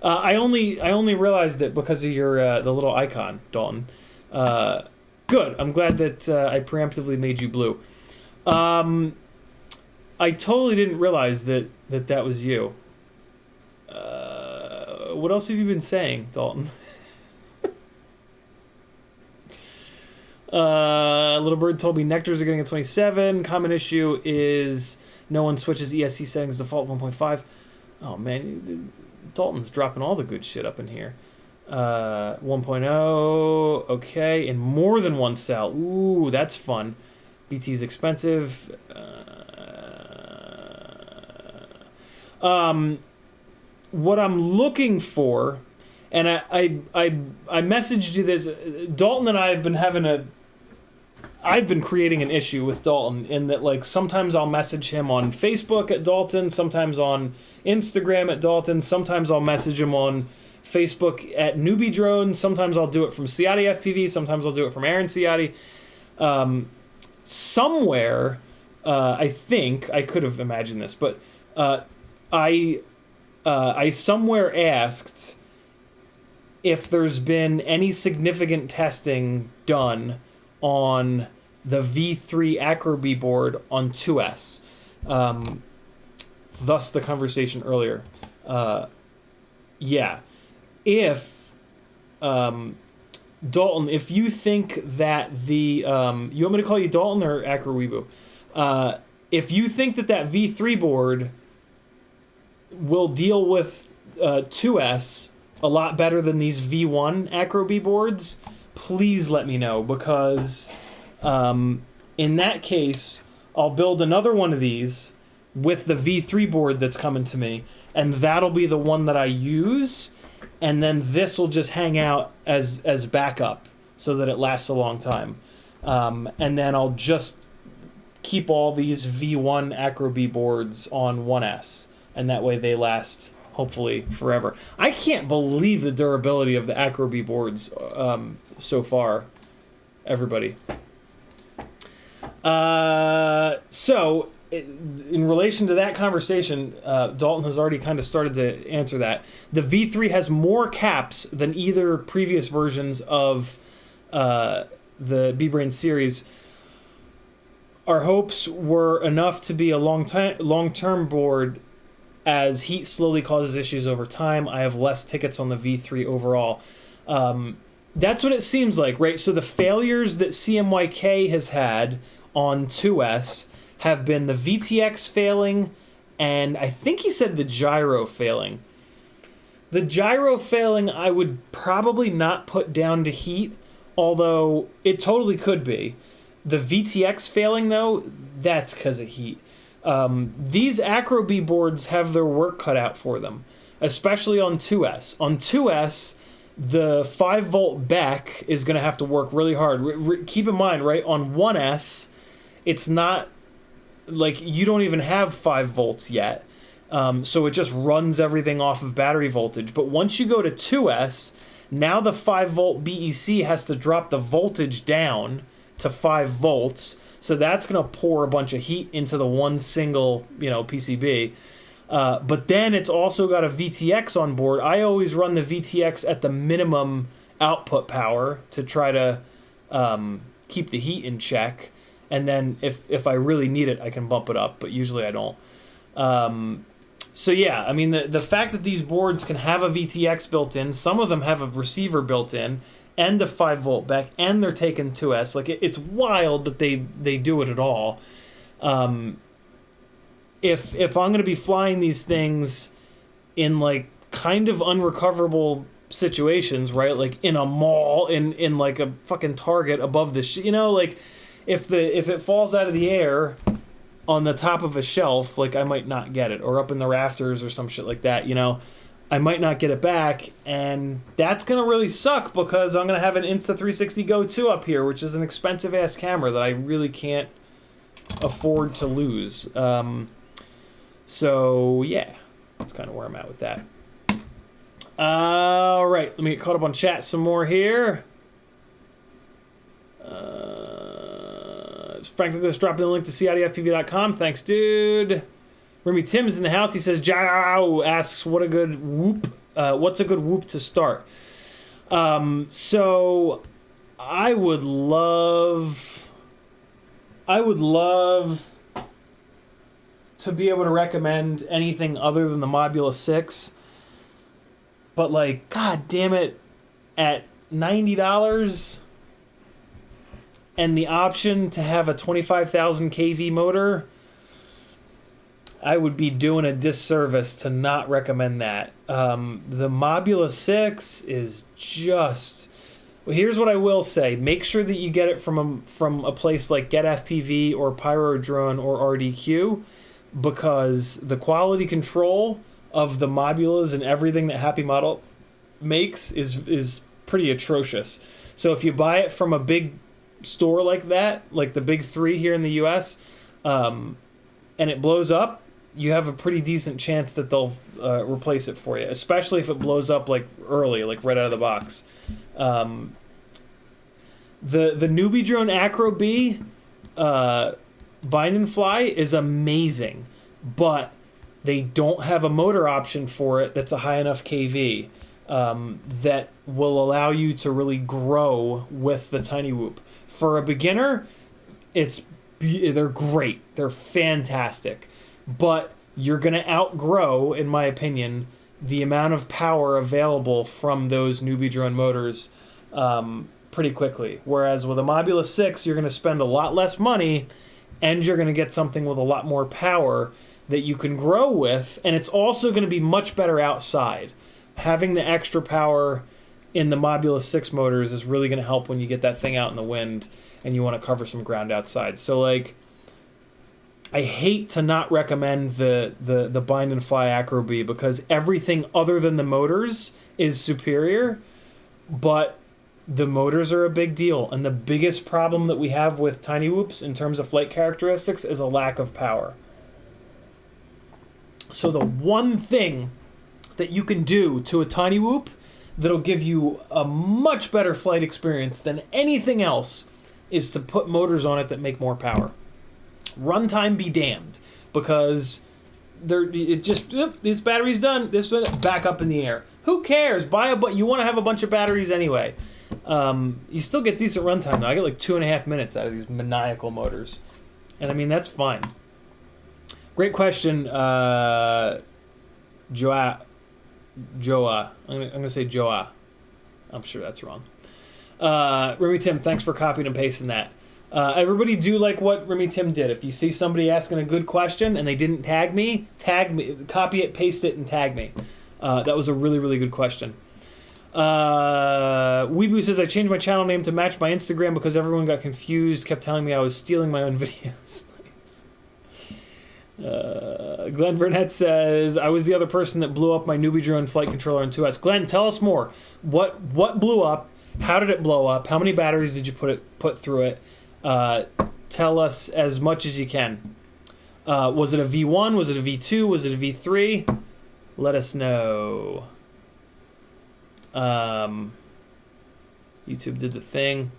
I only realized it because of your the little icon, Dalton. Good. I'm glad that I preemptively made you blue. I totally didn't realize that was you. What else have you been saying, Dalton? Little Bird told me Nectars are getting a 27. Common issue is no one switches ESC settings default 1.5. Oh man, Dalton's dropping all the good shit up in here. 1.0, okay, and more than one cell. Ooh, that's fun. BT's expensive. What I'm looking for, and I messaged you this. Dalton and I have been I've been creating an issue with Dalton in that, like, sometimes I'll message him on Facebook at Dalton, sometimes on Instagram at Dalton, sometimes I'll message him on Facebook at Newbie Drone, sometimes I'll do it from CiottiFPV, sometimes I'll do it from Aaron Ciotti. Somewhere, I think, I could have imagined this, but I somewhere asked if there's been any significant testing done on the V3 Acro-B board on 2S. Thus the conversation earlier. Yeah. If, Dalton, if you think that the... you want me to call you Dalton or Acro-Weeboo? If you think that V3 board will deal with 2S a lot better than these V1 Acro-B boards, please let me know, because in that case, I'll build another one of these with the V3 board that's coming to me, and that'll be the one that I use, and then this will just hang out as backup so that it lasts a long time. And then I'll just keep all these V1 Acro B boards on 1S, and that way they last hopefully forever. I can't believe the durability of the Acro B boards so far, everybody. So in relation to that conversation, Dalton has already kind of started to answer that. The V3 has more caps than either previous versions of the B-Brain series. Our hopes were enough to be a long-term board. As heat slowly causes issues over time, I have less tickets on the V3 overall. That's what it seems like, right? So the failures that CMYK has had on 2S have been the VTX failing, and I think he said the gyro failing. The gyro failing I would probably not put down to heat, although it totally could be. The VTX failing, though, that's because of heat. These Acro B boards have their work cut out for them, especially on 2S. On 2S, the 5-volt Beck is going to have to work really hard. Keep in mind, right, on 1S, it's not like you don't even have 5 volts yet. So it just runs everything off of battery voltage. But once you go to 2S, now the 5-volt BEC has to drop the voltage down to 5 volts. So that's going to pour a bunch of heat into the one single, PCB. But then it's also got a VTX on board. I always run the VTX at the minimum output power to try to keep the heat in check. And then if I really need it, I can bump it up, but usually I don't. So yeah, I mean, the fact that these boards can have a VTX built in, some of them have a receiver built in, and the 5-volt Beck, and they're taking 2S. Like, it's wild that they do it at all. If I'm going to be flying these things in, like, kind of unrecoverable situations, right? Like, in a mall, in like, a fucking Target above the... like, if it falls out of the air on the top of a shelf, like, I might not get it. Or up in the rafters or some shit like that, I might not get it back, and that's going to really suck because I'm going to have an Insta360 Go 2 up here, which is an expensive-ass camera that I really can't afford to lose. So, yeah, that's kind of where I'm at with that. All right, let me get caught up on chat some more here. Frank Nicholas dropping the link to CiottiFPV.com. Thanks, dude. Remy Tim's in the house. He says, Jow asks, what's a good whoop to start? So I would love to be able to recommend anything other than the Mobula 6. But, like, god damn it, at $90 and the option to have a 25,000 kV motor, I would be doing a disservice to not recommend that. The Mobula 6 is just... Well, here's what I will say. Make sure that you get it from a place like GetFPV or Pyrodrone or RDQ, because the quality control of the Mobulas and everything that Happy Model makes is pretty atrocious. So if you buy it from a big store like that, like the big three here in the US, and it blows up, you have a pretty decent chance that they'll replace it for you, especially if it blows up like early, like right out of the box. The Newbie Drone Acro B bind and fly is amazing, but they don't have a motor option for it that's a high enough kV that will allow you to really grow with the Tiny Whoop. For a beginner, they're great. They're fantastic. But you're going to outgrow, in my opinion, the amount of power available from those Newbie Drone motors pretty quickly. Whereas with a Mobula 6, you're going to spend a lot less money, and you're going to get something with a lot more power that you can grow with, and it's also going to be much better outside. Having the extra power in the Mobula 6 motors is really going to help when you get that thing out in the wind and you want to cover some ground outside. So, like, I hate to not recommend the Bind and Fly Acro Bee because everything other than the motors is superior, but the motors are a big deal, and the biggest problem that we have with Tiny Whoops in terms of flight characteristics is a lack of power. So the one thing that you can do to a Tiny Whoop that'll give you a much better flight experience than anything else is to put motors on it that make more power. Runtime be damned, because this battery's done, this one back up in the air. Who cares? You want to have a bunch of batteries anyway. You still get decent runtime though. I get like 2.5 minutes out of these maniacal motors, and I mean that's fine. Great question, Joa. I'm gonna say Joa. I'm sure that's wrong. Remy Tim, thanks for copying and pasting that. Everybody do like what Remy Tim did. If you see somebody asking a good question and they didn't tag me, copy it, paste it, and tag me. That was a really, really good question. Weeboo says, I changed my channel name to match my Instagram because everyone got confused, kept telling me I was stealing my own videos. Nice. Glenn Burnett says, I was the other person that blew up my newbie drone flight controller in 2S. Glenn, tell us more. What blew up? How did it blow up? How many batteries did you put through it? Tell us as much as you can. Was it a V1? Was it a V2? Was it a V3? Let us know. YouTube did the thing.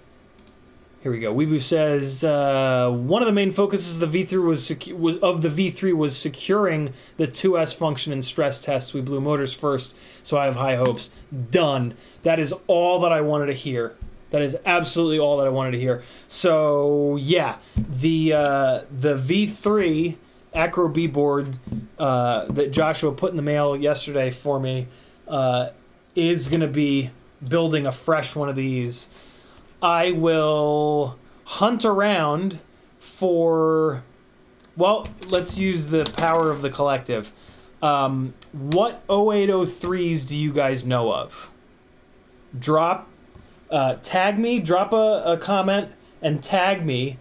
Here we go. Weeboo says one of the main focuses of the V3 was securing the 2S function in stress tests. We blew motors first, so I have high hopes. Done. That is all that I wanted to hear. That is absolutely all that I wanted to hear. So yeah, the V3 Acro B board that Joshua put in the mail yesterday for me is going to be building a fresh one of these. I will hunt around for, well, let's use the power of the collective. What 0803s do you guys know of? Tag me, drop a comment and tag me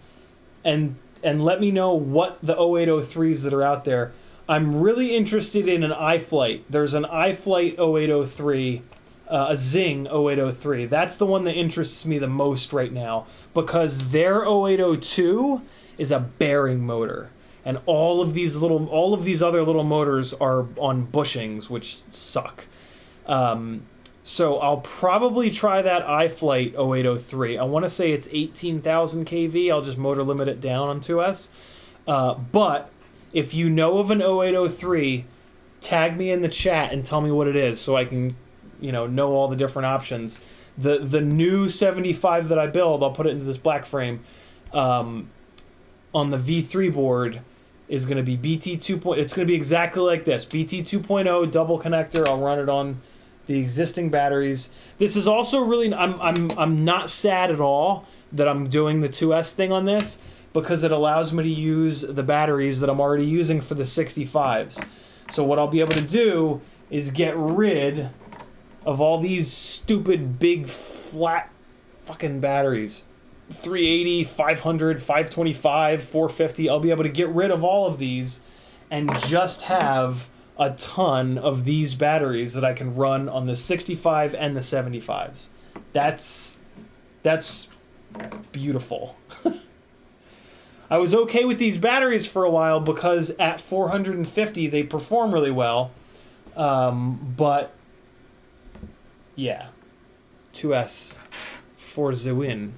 and let me know what the 0803s that are out there. I'm really interested in an iFlight. There's an iFlight 0803, a Zing 0803. That's the one that interests me the most right now because their 0802 is a bearing motor. And all of these other little motors are on bushings, which suck. So I'll probably try that iFlight 0803. I want to say it's 18,000 kV. I'll just motor limit it down on 2S. But if you know of an 0803, tag me in the chat and tell me what it is so I can, know all the different options. The new 75 that I build, I'll put it into this black frame, on the V3 board is going to be BT 2.0. It's going to be exactly like this. BT 2.0 double connector. I'll run it on the existing batteries. This is also really, I'm not sad at all that I'm doing the 2S thing on this because it allows me to use the batteries that I'm already using for the 65s. So what I'll be able to do is get rid of all these stupid big flat fucking batteries. 380, 500, 525, 450. I'll be able to get rid of all of these and just have a ton of these batteries that I can run on the 65 and the 75s. That's beautiful. I was okay with these batteries for a while because at 450 they perform really well. But yeah, 2S for the win.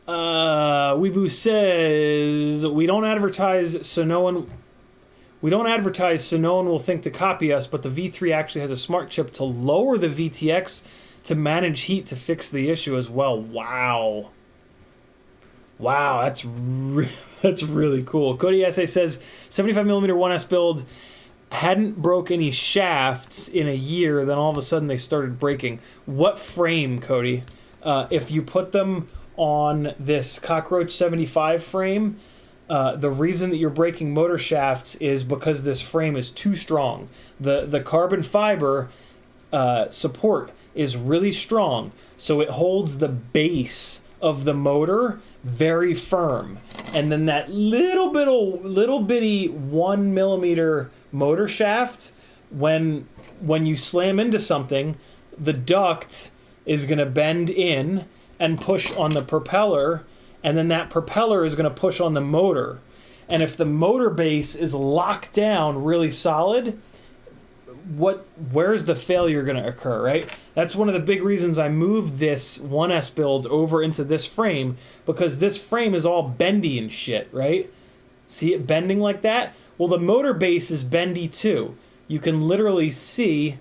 Weeboo says we don't advertise so no one will think to copy us, but the V3 actually has a smart chip to lower the VTX to manage heat to fix the issue as well. Wow, that's really cool. Cody SA says 75mm 1S build hadn't broke any shafts in a year, then all of a sudden they started breaking. What frame, Cody? If you put them on this Cockroach 75 frame, the reason that you're breaking motor shafts is because this frame is too strong. The carbon fiber support is really strong, so it holds the base of the motor very firm. And then that little bitty 1 millimeter motor shaft, when you slam into something, the duct is going to bend in and push on the propeller, and then that propeller is going to push on the motor. And if the motor base is locked down really solid, where's the failure going to occur, right? That's one of the big reasons I moved this 1S build over into this frame, because this frame is all bendy and shit, right? See it bending like that? Well, the motor base is bendy too. You can literally see,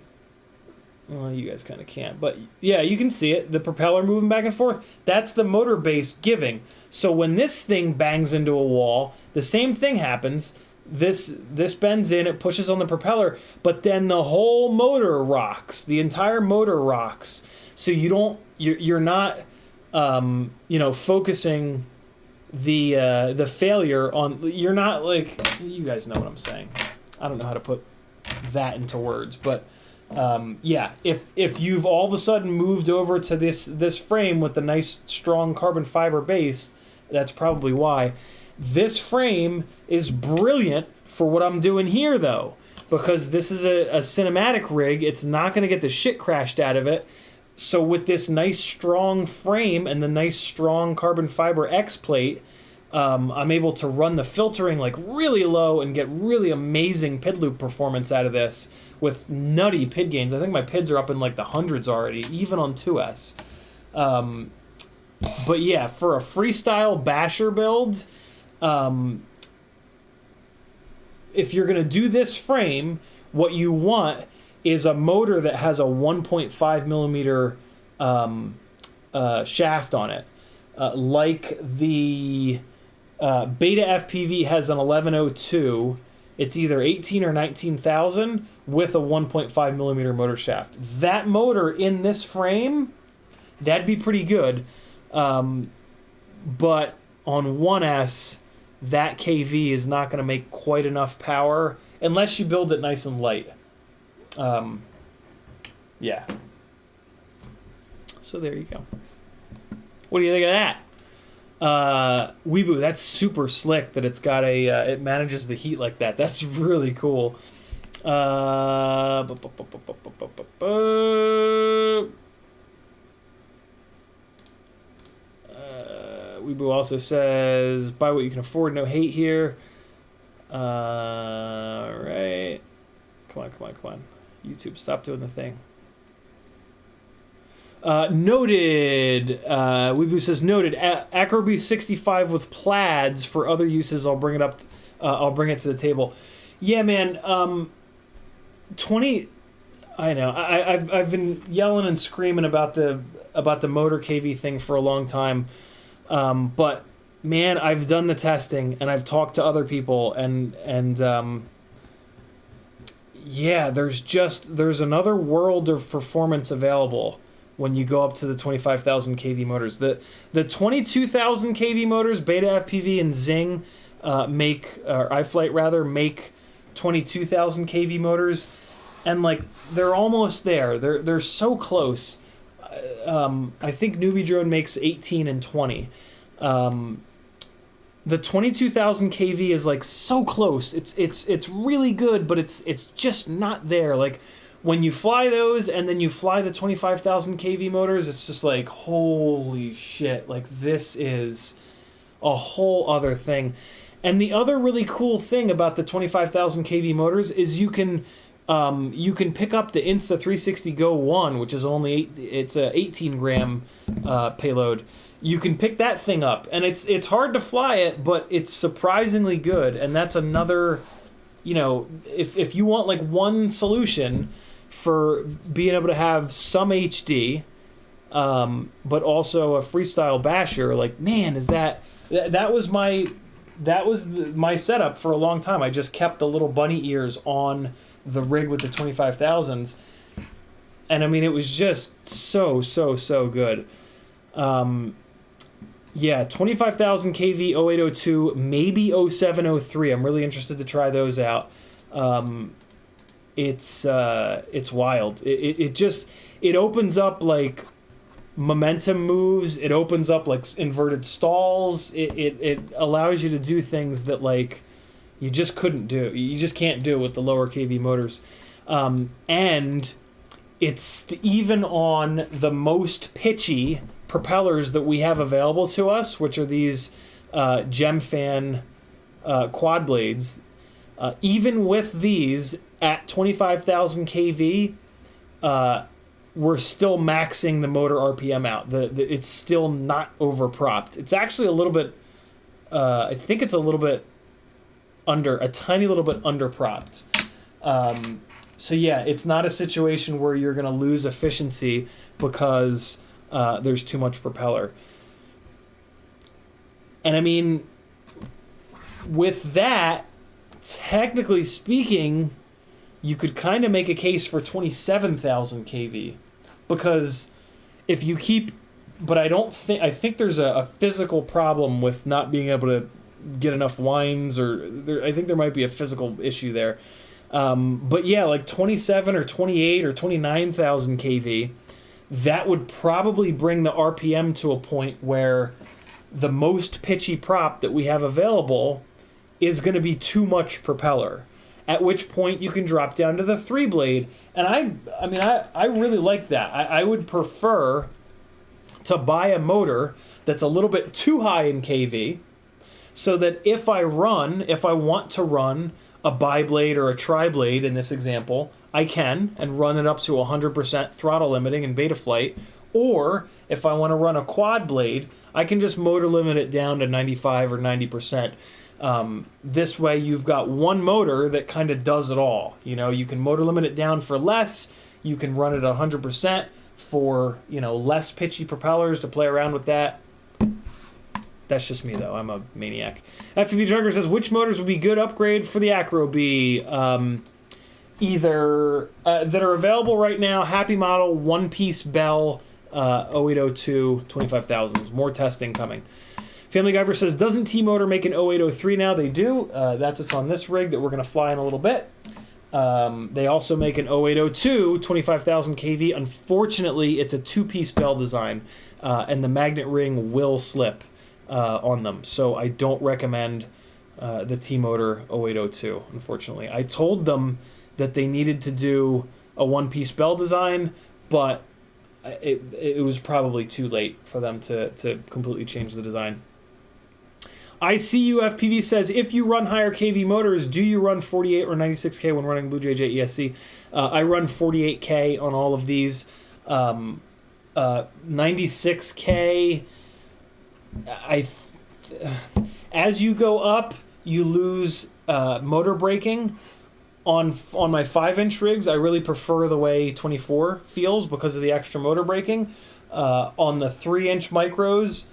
well, you guys kind of can't, but yeah, you can see it, the propeller moving back and forth. That's the motor base giving. So when this thing bangs into a wall, the same thing happens. This bends in, it pushes on the propeller, but then the whole motor rocks. The entire motor rocks. So you're not focusing the failure on, you're not like, you guys know what I'm saying. I don't know how to put that into words, but yeah, if you've all of a sudden moved over to this frame with the nice strong carbon fiber base, that's probably why. This frame is brilliant for what I'm doing here, though, because this is a cinematic rig. It's not going to get the shit crashed out of it. So with this nice strong frame and the nice strong carbon fiber X plate, I'm able to run the filtering like really low and get really amazing PID loop performance out of this with nutty PID gains. I think my PIDs are up in like the hundreds already, even on 2S. But yeah, for a freestyle basher build, if you're going to do this frame, what you want is a motor that has a 1.5 millimeter shaft on it. Like the Beta FPV has an 1102. It's either 18 or 19,000 with a 1.5 millimeter motor shaft. That motor in this frame, that'd be pretty good. But on 1S, that KV is not going to make quite enough power unless you build it nice and light. Yeah. So there you go. What do you think of that? Weeboo, that's super slick that it's got it manages the heat like that. That's really cool. Weeboo also says, buy what you can afford, no hate here. Right. Come on. YouTube, stop doing the thing. Noted. Weeboo says, noted. Acroby 65 with plaids for other uses. I'll bring it up. I'll bring it to the table. Yeah, man. 20. I know. I've been yelling and screaming about the motor KV thing for a long time. But man, I've done the testing and I've talked to other people and yeah, there's another world of performance available when you go up to the 25,000 kV motors. The 22,000 kV motors, Beta FPV and Zing iFlight make 22,000 kV motors, and like they're almost there. They're so close. I think Newbie Drone makes 18 and 20. The 22,000 kV is like so close. It's really good, but it's just not there. Like when you fly those and then you fly the 25,000 kV motors, it's just like, holy shit, like this is a whole other thing. And the other really cool thing about the 25,000 kV motors is you can pick up the Insta360 Go 1, which is only it's a 18 gram payload. You can pick that thing up, and it's hard to fly it, but it's surprisingly good. And that's another, if you want like one solution for being able to have some HD, but also a freestyle basher, like, man, is that was my setup for a long time. I just kept the little bunny ears on the rig with the 25,000s, and I mean it was just so good. Yeah, 25,000 kV 0802, maybe 0703. I'm really interested to try those out. It's wild. It opens up like momentum moves. It opens up like inverted stalls. It allows you to do things that like you just couldn't do. You just can't do with the lower KV motors. And it's even on the most pitchy propellers that we have available to us, which are these Gemfan quad blades. Even with these at 25,000 kV, we're still maxing the motor RPM out. It's still not overpropped. It's actually a little bit, I think it's a tiny little bit underpropped. So yeah, it's not a situation where you're going to lose efficiency because there's too much propeller. And I mean, with that, technically speaking, you could kind of make a case for 27,000 kV, because if you keep, but I think there's a physical problem with not being able to get enough winds, I think there might be a physical issue there. But yeah, like 27 or 28 or 29,000 kV, that would probably bring the RPM to a point where the most pitchy prop that we have available is going to be too much propeller, at which point you can drop down to the 3-blade. And I really like that. I would prefer to buy a motor that's a little bit too high in KV, so that if I want to run a bi-blade or a tri-blade in this example, I can, and run it up to 100% throttle limiting in beta flight. Or if I want to run a quad blade, I can just motor limit it down to 95 or 90%. This way you've got one motor that kind of does it all. You know, you can motor limit it down for less, you can run it at 100% for, less pitchy propellers to play around with that. That's just me though, I'm a maniac. FPV Junker says, which motors would be good upgrade for the Acro B? Either that are available right now, Happy Model, one-piece Bell, 0802 25,000s. More testing coming. Family Guyver says, doesn't T-Motor make an 0803 now? They do. That's what's on this rig that we're going to fly in a little bit. They also make an 0802 25,000 kV. Unfortunately, it's a two-piece Bell design, and the magnet ring will slip on them. So I don't recommend the T-Motor 0802, unfortunately. I told them that they needed to do a one-piece Bell design, but it was probably too late for them to completely change the design. CiottiFPV says, if you run higher KV motors, do you run 48 or 96K when running Blue JJ ESC? I run 48K on all of these. 96K, as you go up, you lose motor braking. On my 5-inch rigs, I really prefer the way 24 feels because of the extra motor braking. On the 3-inch micros,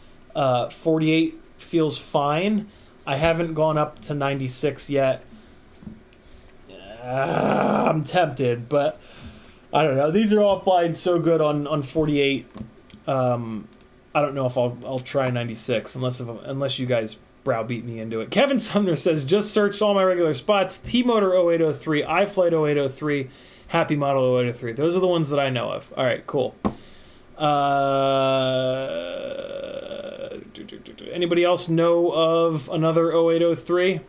48 feels fine. I haven't gone up to 96 yet. I'm tempted, but I don't know. These are all flying so good on 48. I don't know if I'll try 96 unless you guys browbeat me into it. Kevin Sumner says, just searched all my regular spots. T-Motor 0803, iFlight 0803, Happy Model 0803. Those are the ones that I know of. All right, cool. Anybody else know of another 0803?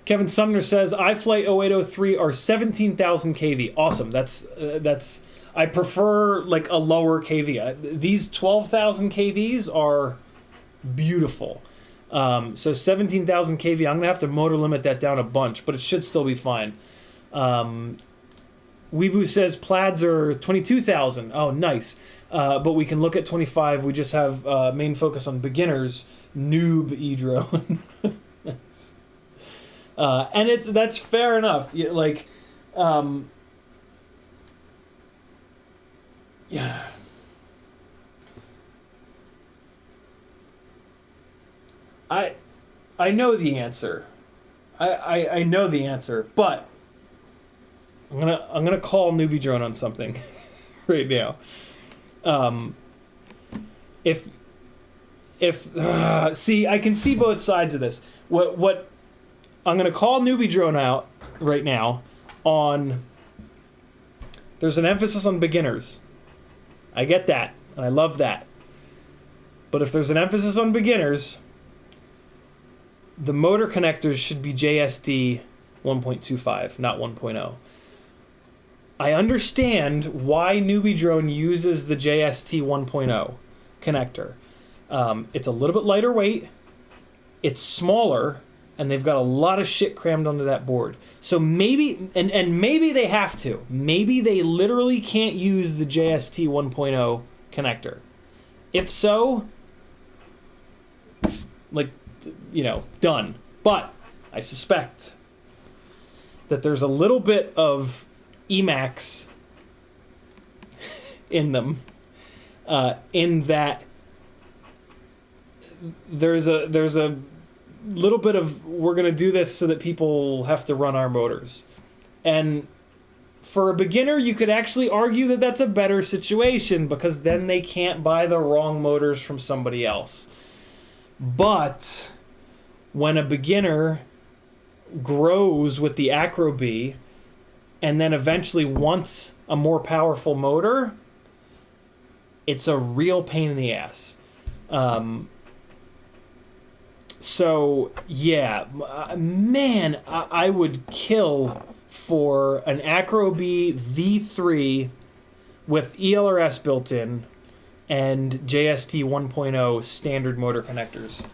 Kevin Sumner says, iFlight 0803 are 17,000 kV. Awesome. That's I prefer like a lower kV. These 12,000 kVs are beautiful. So 17,000 kV, I'm gonna have to motor limit that down a bunch, but it should still be fine. Weeboo says plaids are 22,000. Oh, nice. But we can look at 25. We just have main focus on beginners, noob e-drone. Nice. And that's fair enough. Like, yeah. I know the answer. I know the answer, but I'm gonna call Newbie Drone on something right now. See, I can see both sides of this. What I'm gonna call Newbie Drone out right now on. There's an emphasis on beginners, I get that, and I love that. But if there's an emphasis on beginners, the motor connectors should be JSD 1.25, not 1.0. I understand why Newbie Drone uses the JST 1.0 connector. It's a little bit lighter weight, it's smaller, and they've got a lot of shit crammed onto that board. So maybe, and maybe they have to. Maybe they literally can't use the JST 1.0 connector. If so, like, you know, done. But I suspect that there's a little bit of Emacs in them, in that there's a little bit of, we're going to do this so that people have to run our motors. And for a beginner, you could actually argue that that's a better situation, because then they can't buy the wrong motors from somebody else. But when a beginner grows with the Acro-Bee and then eventually wants a more powerful motor, it's a real pain in the ass. So, yeah, man, I would kill for an Acro-Bee V3 with ELRS built in and JST 1.0 standard motor connectors.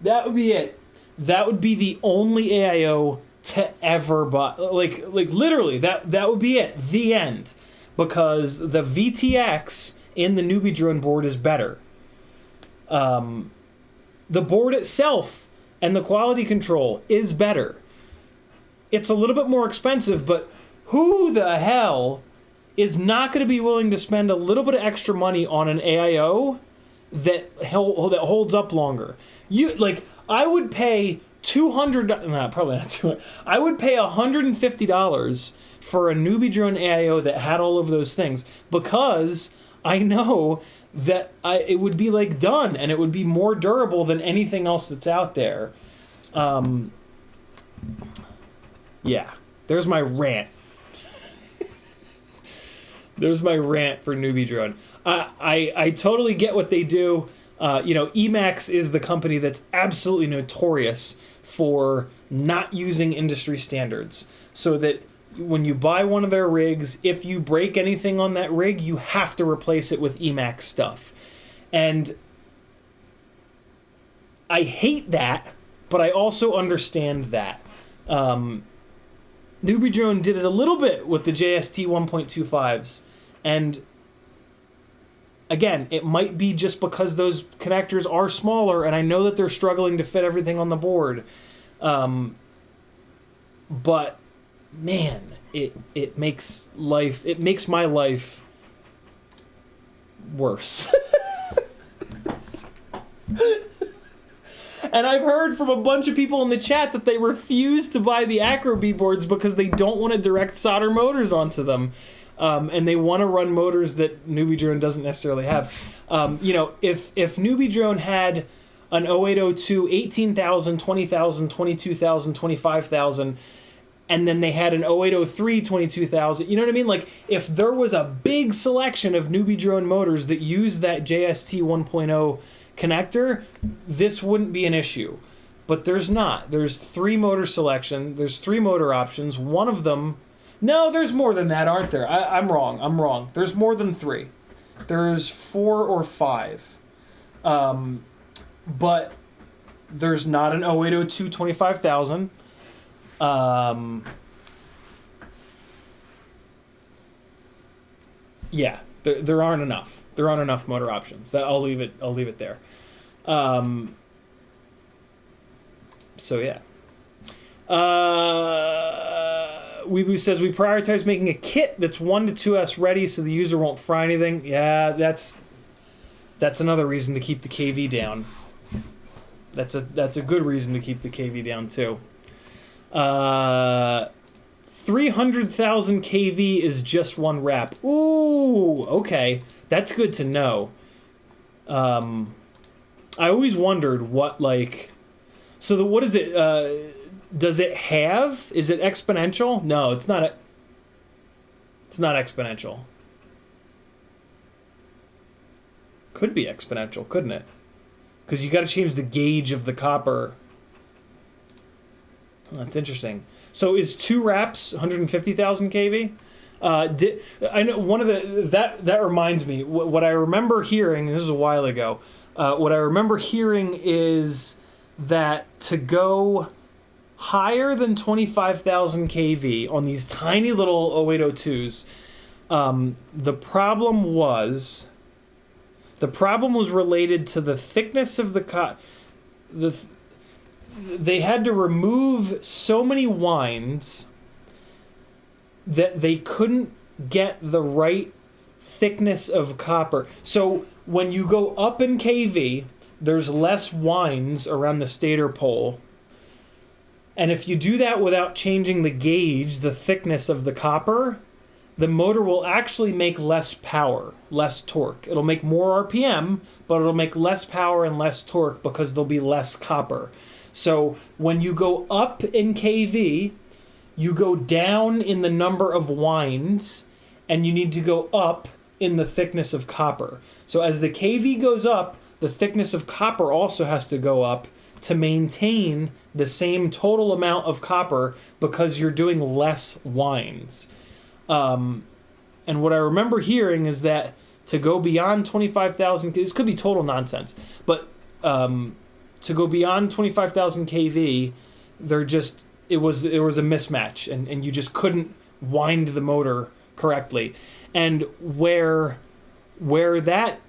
That would be it. That would be the only AIO to ever buy. Like literally, that would be it. The end. Because the VTX in the Newbie Drone board is better. The board itself and the quality control is better. It's a little bit more expensive, but who the hell is not going to be willing to spend a little bit of extra money on an AIO that holds up longer? I would pay $200. No, probably not $200. I would pay $150 for a Newbie Drone AIO that had all of those things, because I know that it would be like done, and it would be more durable than anything else that's out there. Yeah, there's my rant. There's my rant for Newbie Drone. I totally get what they do. Emacs is the company that's absolutely notorious for not using industry standards, so that when you buy one of their rigs, if you break anything on that rig, you have to replace it with Emacs stuff. And I hate that, but I also understand that. Newbie Drone did it a little bit with the JST 1.25s, and again, it might be just because those connectors are smaller, and I know that they're struggling to fit everything on the board. But man, it makes my life worse. And I've heard from a bunch of people in the chat that they refuse to buy the Acro-Bee boards because they don't want to direct solder motors onto them. And they want to run motors that Newbie Drone doesn't necessarily have. If Newbie Drone had an 0802 18,000, 20,000, 22,000, 25,000, and then they had an 0803 22,000, you know what I mean? Like, if there was a big selection of Newbie Drone motors that use that JST 1.0 connector, this wouldn't be an issue. But there's not. There's 3 motor selection. There's 3 motor options. One of them... No, there's more than that, aren't there? I'm wrong. There's more than 3. There's 4 or 5. But there's not an 0802 25,000. Yeah, there aren't enough. There aren't enough motor options. I'll leave it there. So yeah. Weeboo says we prioritize making a kit that's 1 to 2S ready so the user won't fry anything. Yeah, that's another reason to keep the KV down. That's a good reason to keep the KV down too. 300,000 KV is just 1 wrap. Ooh, okay, that's good to know. I always wondered what, like, so what is it? Does it have? Is it exponential? No, it's not. It's not exponential. Could be exponential, couldn't it? Because you got to change the gauge of the copper. Oh, that's interesting. So is 2 wraps 150,000 kV? I know one of that reminds me. What I remember hearing, this was a while ago. What I remember hearing is that to go higher than 25,000 kV on these tiny little 0802s, the problem was related to the thickness of they had to remove so many winds that they couldn't get the right thickness of copper. So when you go up in kV, there's less winds around the stator pole. And if you do that without changing the gauge, the thickness of the copper, the motor will actually make less power, less torque. It'll make more RPM, but it'll make less power and less torque because there'll be less copper. So when you go up in kV, you go down in the number of winds, and you need to go up in the thickness of copper. So as the kV goes up, the thickness of copper also has to go up to maintain the same total amount of copper because you're doing less winds. And what I remember hearing is that to go beyond 25,000, this could be total nonsense, but to go beyond 25,000 kV, it was a mismatch, and you just couldn't wind the motor correctly. And where that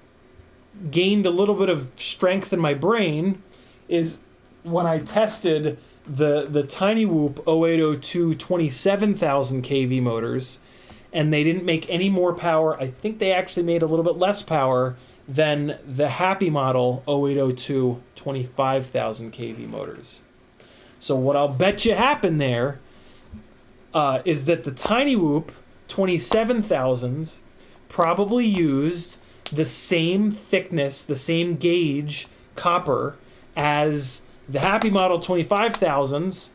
gained a little bit of strength in my brain is when I tested the Tiny Whoop 0802 27,000 kV motors, and they didn't make any more power. I think they actually made a little bit less power than the Happy Model 0802 25,000 kV motors. So what I'll bet you happened there is that the Tiny Whoop 27,000s probably used the same thickness, the same gauge copper as the Happy Model 25,000s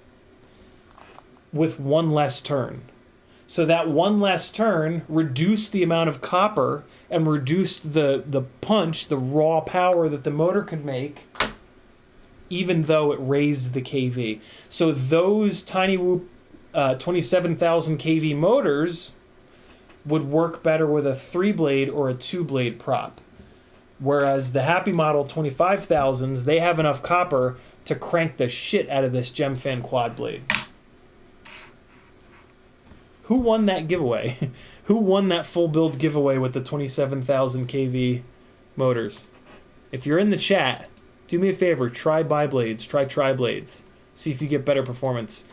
with one less turn. So that one less turn reduced the amount of copper and reduced the punch, the raw power that the motor could make, even though it raised the kV. So those Tiny Whoop 27,000 kV motors would work better with a 3-blade or a 2-blade prop. Whereas the Happy Model 25,000s, they have enough copper to crank the shit out of this Gemfan quad blade. Who won that giveaway? Who won that full build giveaway with the 27,000 kV motors? If you're in the chat, do me a favor, try bi-blades, try tri-blades. See if you get better performance.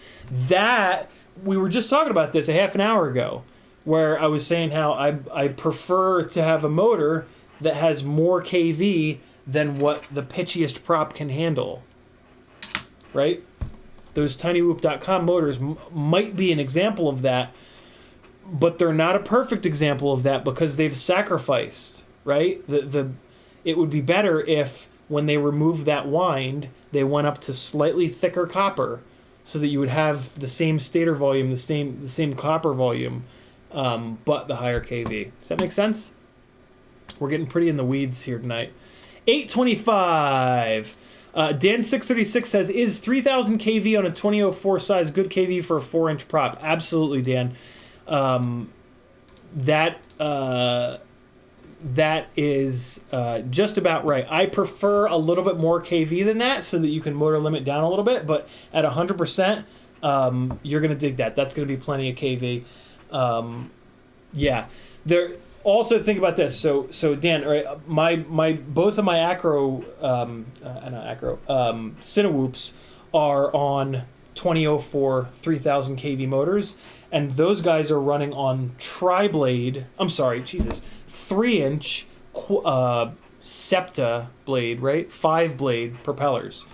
We were just talking about this a half an hour ago, where I was saying how I prefer to have a motor that has more kV than what the pitchiest prop can handle. Right? Those tinywhoop.com motors might be an example of that, but they're not a perfect example of that because they've sacrificed, right? It would be better if when they removed that wind, they went up to slightly thicker copper so that you would have the same stator volume, the same copper volume, but the higher kV. Does that make sense? We're getting pretty in the weeds here tonight. 825. Dan636 says, is 3,000 kV on a 2004 size good kV for a 4-inch prop? Absolutely, Dan. That is just about right. I prefer a little bit more kV than that so that you can motor limit down a little bit, but at 100%, you're going to dig that. That's going to be plenty of kV. Yeah. Also think about this. So Dan, right, both of my Cinewhoops are on 2004 3,000 kV motors, and those guys are running on 3-inch septa blade, right? 5-blade propellers.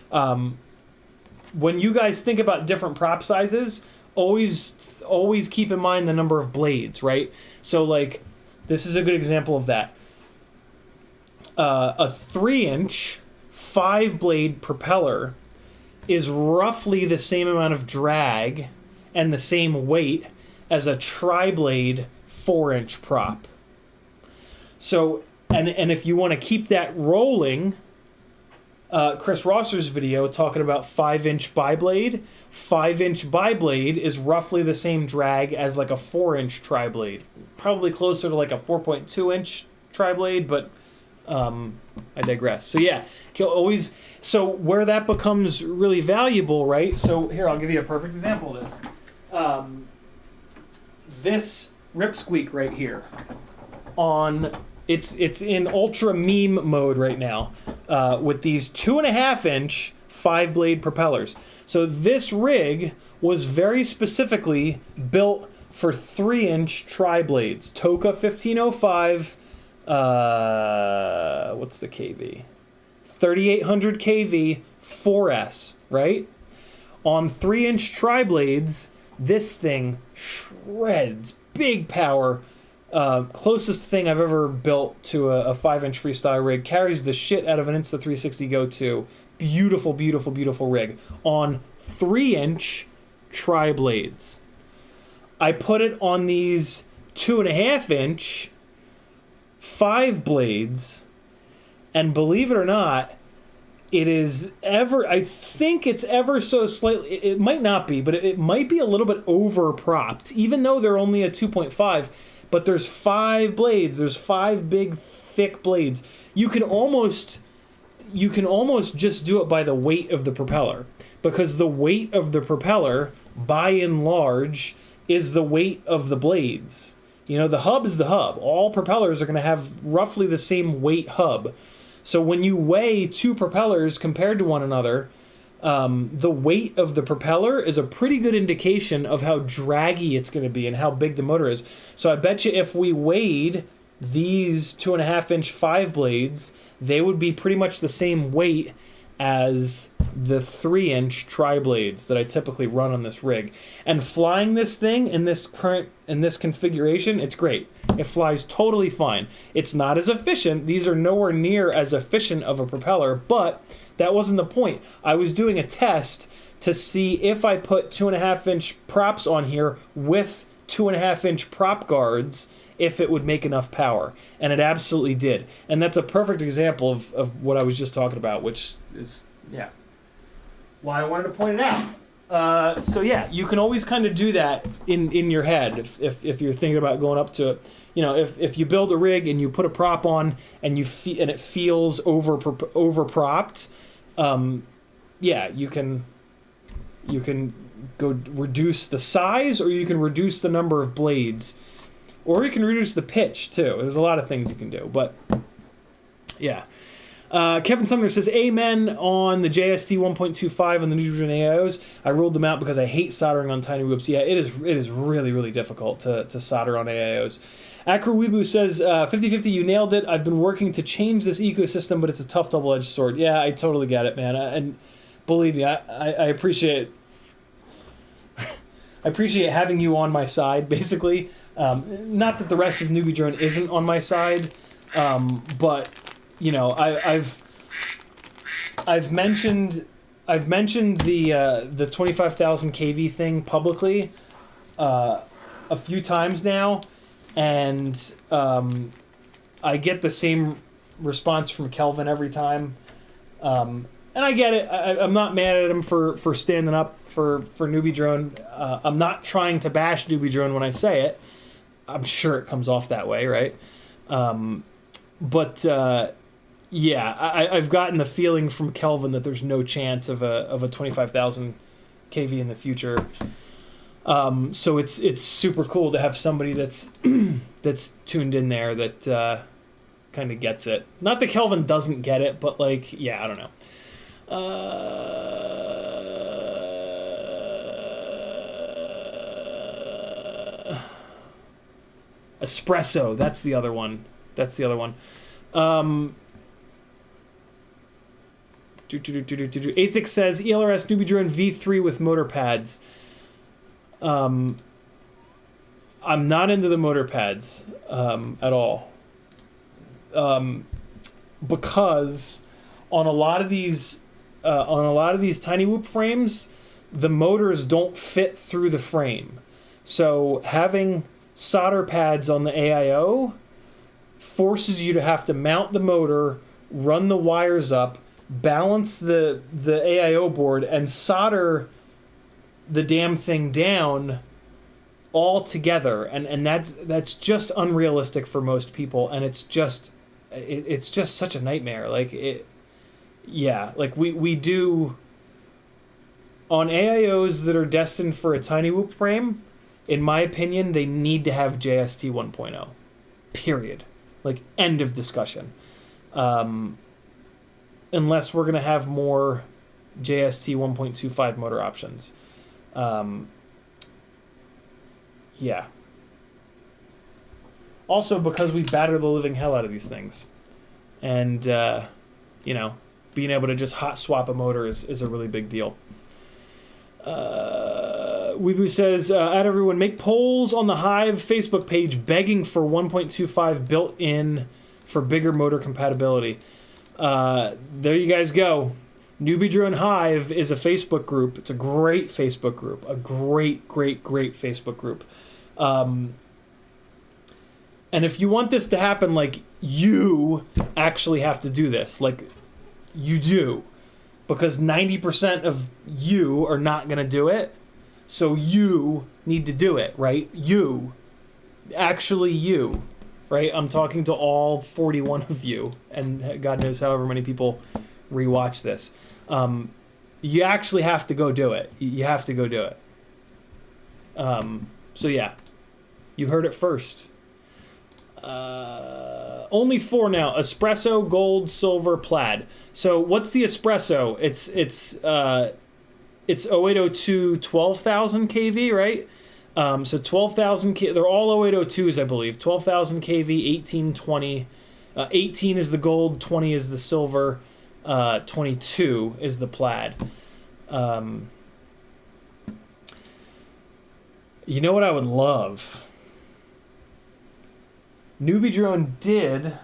When you guys think about different prop sizes, always keep in mind the number of blades, right? So like, this is a good example of that. A 3-inch 5-blade propeller is roughly the same amount of drag and the same weight as a tri-blade 4-inch prop. So And if you want to keep that rolling, Chris Rosser's video talking about 5-inch bi-blade. 5-inch bi-blade is roughly the same drag as like a 4-inch tri-blade. Probably closer to like a 4.2-inch tri-blade, but I digress. So yeah, always. So where that becomes really valuable, right? So here, I'll give you a perfect example of this. This rip squeak right here, it's in ultra meme mode right now, with these 2.5-inch 5-blade propellers. So this rig was very specifically built for 3-inch tri-blades. Toka 1505. What's the KV? 3800 KV 4S, right? On 3-inch tri-blades, this thing shreds. Big power. Closest thing I've ever built to a 5-inch freestyle rig. Carries the shit out of an Insta360 Go 2. Beautiful, beautiful, beautiful rig. On 3-inch tri-blades. I put it on these 2.5-inch 5 blades, and believe it or not, I think it's ever so slightly, it might not be, but it might be a little bit over propped, even though they're only a 2.5, but there's 5 blades, there's 5 big thick blades. You can almost just do it by the weight of the propeller, because the weight of the propeller, by and large, is the weight of the blades. You know, the hub is the hub. All propellers are going to have roughly the same weight hub. So when you weigh two propellers compared to one another, the weight of the propeller is a pretty good indication of how draggy it's going to be and how big the motor is. So I bet you if we weighed these 2.5-inch 5 blades, they would be pretty much the same weight as the 3-inch tri-blades that I typically run on this rig. And flying this thing in this configuration, it's great. It flies totally fine. It's not as efficient. These are nowhere near as efficient of a propeller, but that wasn't the point. I was doing a test to see if I put 2.5-inch props on here with 2.5-inch prop guards, if it would make enough power. And it absolutely did. And that's a perfect example of what I was just talking about, which is, yeah, why I wanted to point it out. So yeah, you can always kind of do that in your head if you're thinking about going up to it. You know, if you build a rig and you put a prop on and and it feels over propped, yeah, you can go reduce the size, or you can reduce the number of blades. Or you can reduce the pitch, too. There's a lot of things you can do, but yeah. Kevin Sumner says, amen on the JST 1.25 on the New Gen AIOs. I ruled them out because I hate soldering on tiny whoops. Yeah, it is really, really difficult to solder on AIOs. Acroweeboo says, 50-50, you nailed it. I've been working to change this ecosystem, but it's a tough double-edged sword. Yeah, I totally get it, man. And believe me, I appreciate I appreciate having you on my side, basically. Not that the rest of Newbie Drone isn't on my side, but you know, I've mentioned the 25,000 kV thing publicly a few times now, and I get the same response from Kelvin every time, and I get it. I'm not mad at him for standing up for Newbie Drone. I'm not trying to bash Newbie Drone when I say it. I'm sure it comes off that way, right? But yeah, I've gotten the feeling from Kelvin that there's no chance of a 25,000 kV in the future. So it's super cool to have somebody that's that's tuned in there that kind of gets it. Not that Kelvin doesn't get it, but like, yeah, I don't know. Espresso, that's the other one. Athix says ELRS Newbie Drone V3 with motor pads. I'm not into the motor pads at all, because on a lot of these tiny whoop frames, the motors don't fit through the frame. So having solder pads on the AIO forces you to have to mount the motor, run the wires up, balance the AIO board, and solder the damn thing down all together, and that's just unrealistic for most people, and it's just such a nightmare. Like we do on AIOs that are destined for a tiny whoop frame. In my opinion, they need to have JST 1.0. Period. Like, end of discussion. Unless we're gonna have more JST 1.25 motor options. Yeah. Also, because we batter the living hell out of these things. And, being able to just hot swap a motor is a really big deal. Weeboo says, add everyone, make polls on the Hive Facebook page begging for 1.25 built in for bigger motor compatibility. There you guys go. Newbie Drone Hive is a Facebook group. It's a great Facebook group. A great Facebook group. And if you want this to happen, like, you actually have to do this. Like, you do. Because 90% of you are not going to do it. So you need to do it, right? You. Actually you. Right? I'm talking to all 41 of you. And God knows however many people rewatch this. You actually have to go do it. You have to go do it. So yeah. You heard it first. Only 4 now. Espresso, gold, silver, plaid. So what's the espresso? It's 0802 12,000 kV, right? So 12,000 kV. They're all 0802s, I believe. 12,000 kV, 18, 20. 18 is the gold, 20 is the silver, 22 is the plaid. You know what I would love? Newbie Drone did,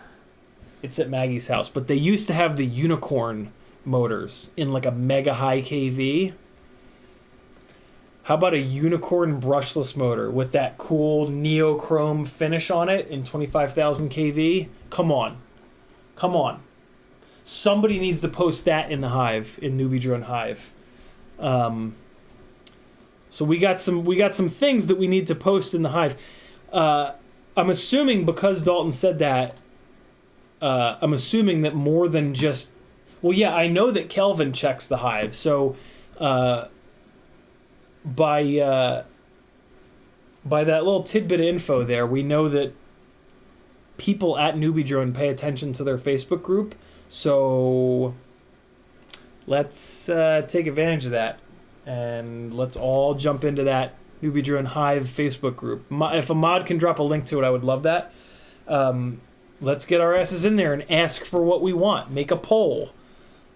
it's at Maggie's house, but they used to have the unicorn motors in like a mega high kV. How about a unicorn brushless motor with that cool neochrome finish on it in 25,000 kV? Come on. Come on. Somebody needs to post that in the Hive, in Newbie Drone Hive. So we got some things that we need to post in the Hive. I'm assuming because Dalton said that, I'm assuming that more than just... Well, yeah, I know that Kelvin checks the Hive, so by that little tidbit of info there, we know that people at Newbie Drone pay attention to their Facebook group, so let's take advantage of that, and let's all jump into that Newbie Drone Hive Facebook group. If a mod can drop a link to it, I would love that. Let's get our asses in there and ask for what we want. Make a poll.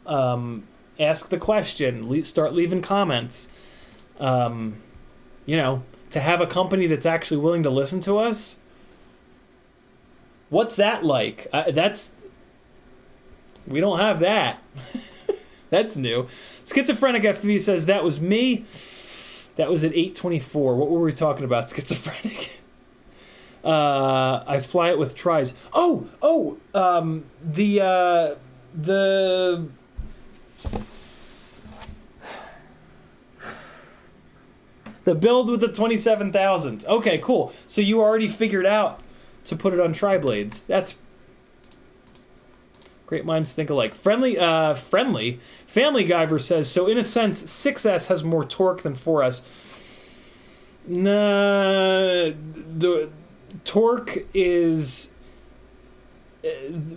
Ask the question. Start leaving comments. To have a company that's actually willing to listen to us. What's that like? We don't have that. That's new. Schizophrenic FV says, that was me. That was at 8:24. What were we talking about? Schizophrenic. I fly it with tries. The build with the 27,000s. Okay, cool. So you already figured out to put it on tri-blades. That's great minds think alike. Friendly Family Guyver says, so in a sense, 6S has more torque than 4S. Nah, the torque is...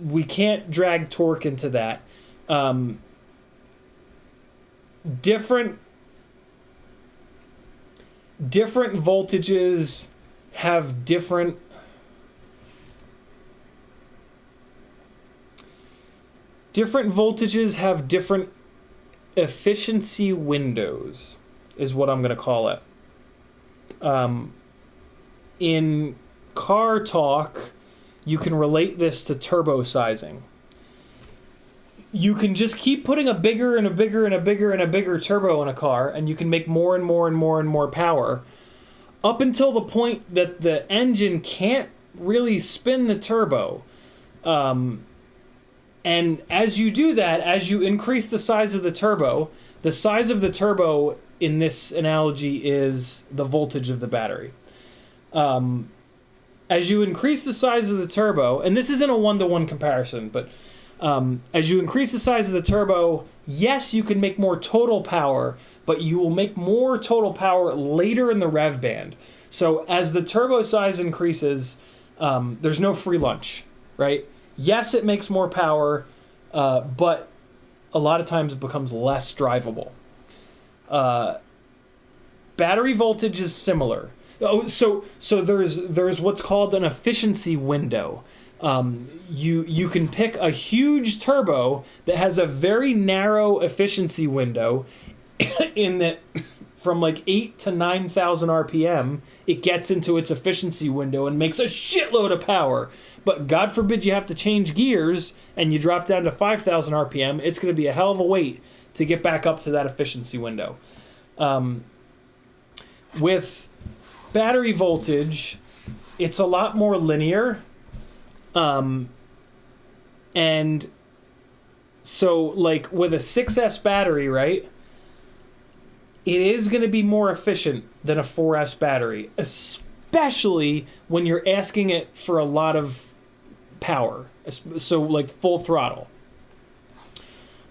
we can't drag torque into that. Different voltages have different... Different voltages have different efficiency windows, is what I'm going to call it. In car talk, you can relate this to turbo sizing. You can just keep putting a bigger and a bigger and a bigger and a bigger turbo in a car, and you can make more and more and more and more power, up until the point that the engine can't really spin the turbo. And as you do that, as you increase the size of the turbo in this analogy is the voltage of the battery. As you increase the size of the turbo, and this isn't a one-to-one comparison, but as you increase the size of the turbo, yes, you can make more total power, but you will make more total power later in the rev band. So as the turbo size increases, there's no free lunch, right? Yes, it makes more power, but a lot of times it becomes less drivable. Battery voltage is similar. Oh, so there's what's called an efficiency window. You can pick a huge turbo that has a very narrow efficiency window, in that from like 8 to 9,000 RPM, it gets into its efficiency window and makes a shitload of power. But God forbid you have to change gears and you drop down to 5,000 RPM, it's going to be a hell of a wait to get back up to that efficiency window. With battery voltage, it's a lot more linear. And so like with a 6S battery, right? It is going to be more efficient than a 4S battery, especially when you're asking it for a lot of power. So like full throttle.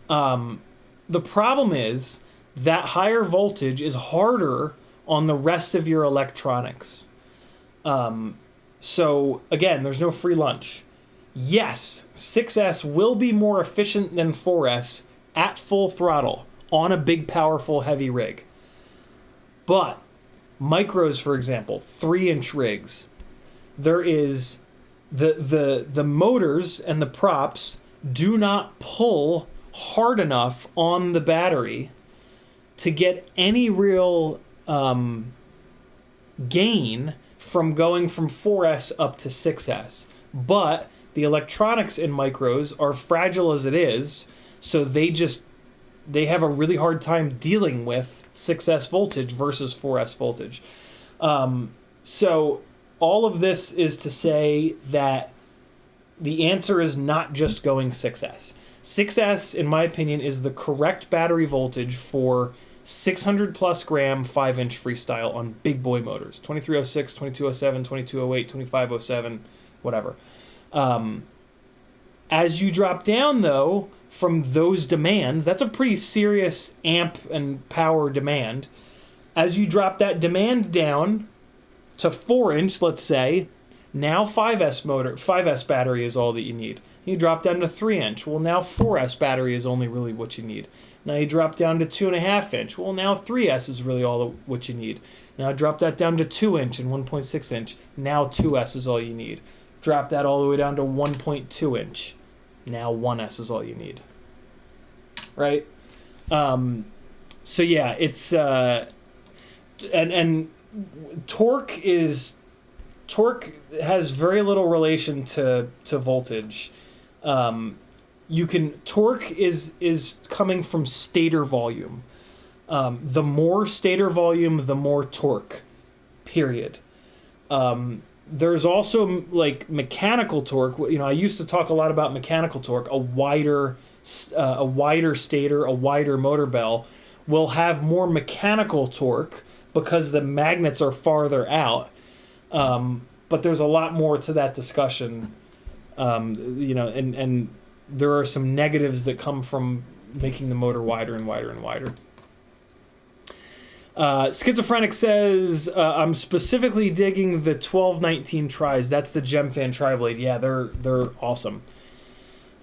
The problem is that higher voltage is harder on the rest of your electronics. So again, there's no free lunch. Yes, 6S will be more efficient than 4S at full throttle on a big, powerful, heavy rig. But micros, for example, 3-inch rigs, there is the motors and the props do not pull hard enough on the battery to get any real gain from going from 4S up to 6S. But the electronics in micros are fragile as it is, so they have a really hard time dealing with 6S voltage versus 4S voltage. So all of this is to say that the answer is not just going 6S. 6S, in my opinion, is the correct battery voltage for 600 plus gram 5-inch freestyle on big boy motors. 2306, 2207, 2208, 2507, whatever. As you drop down, though, from those demands, that's a pretty serious amp and power demand. As you drop that demand down to 4-inch, let's say, now 5S battery is all that you need. You drop down to 3-inch. Well, now 4S battery is only really what you need. Now you drop down to 2.5-inch. Well, now 3S is really all what you need. Now drop that down to 2-inch and 1.6-inch. Now 2S is all you need. Drop that all the way down to 1.2-inch. Now 1S is all you need. Right? So yeah, it's and torque has very little relation to voltage. Torque is coming from stator volume. The more stator volume, the more torque. Period. There's also like mechanical torque. You know, I used to talk a lot about mechanical torque. A wider stator, a wider motor bell will have more mechanical torque because the magnets are farther out. But there's a lot more to that discussion. You know, and there are some negatives that come from making the motor wider and wider and wider. Schizophrenic says, I'm specifically digging the 1219 tries. That's the Gemfan tri-blade. Yeah, they're awesome.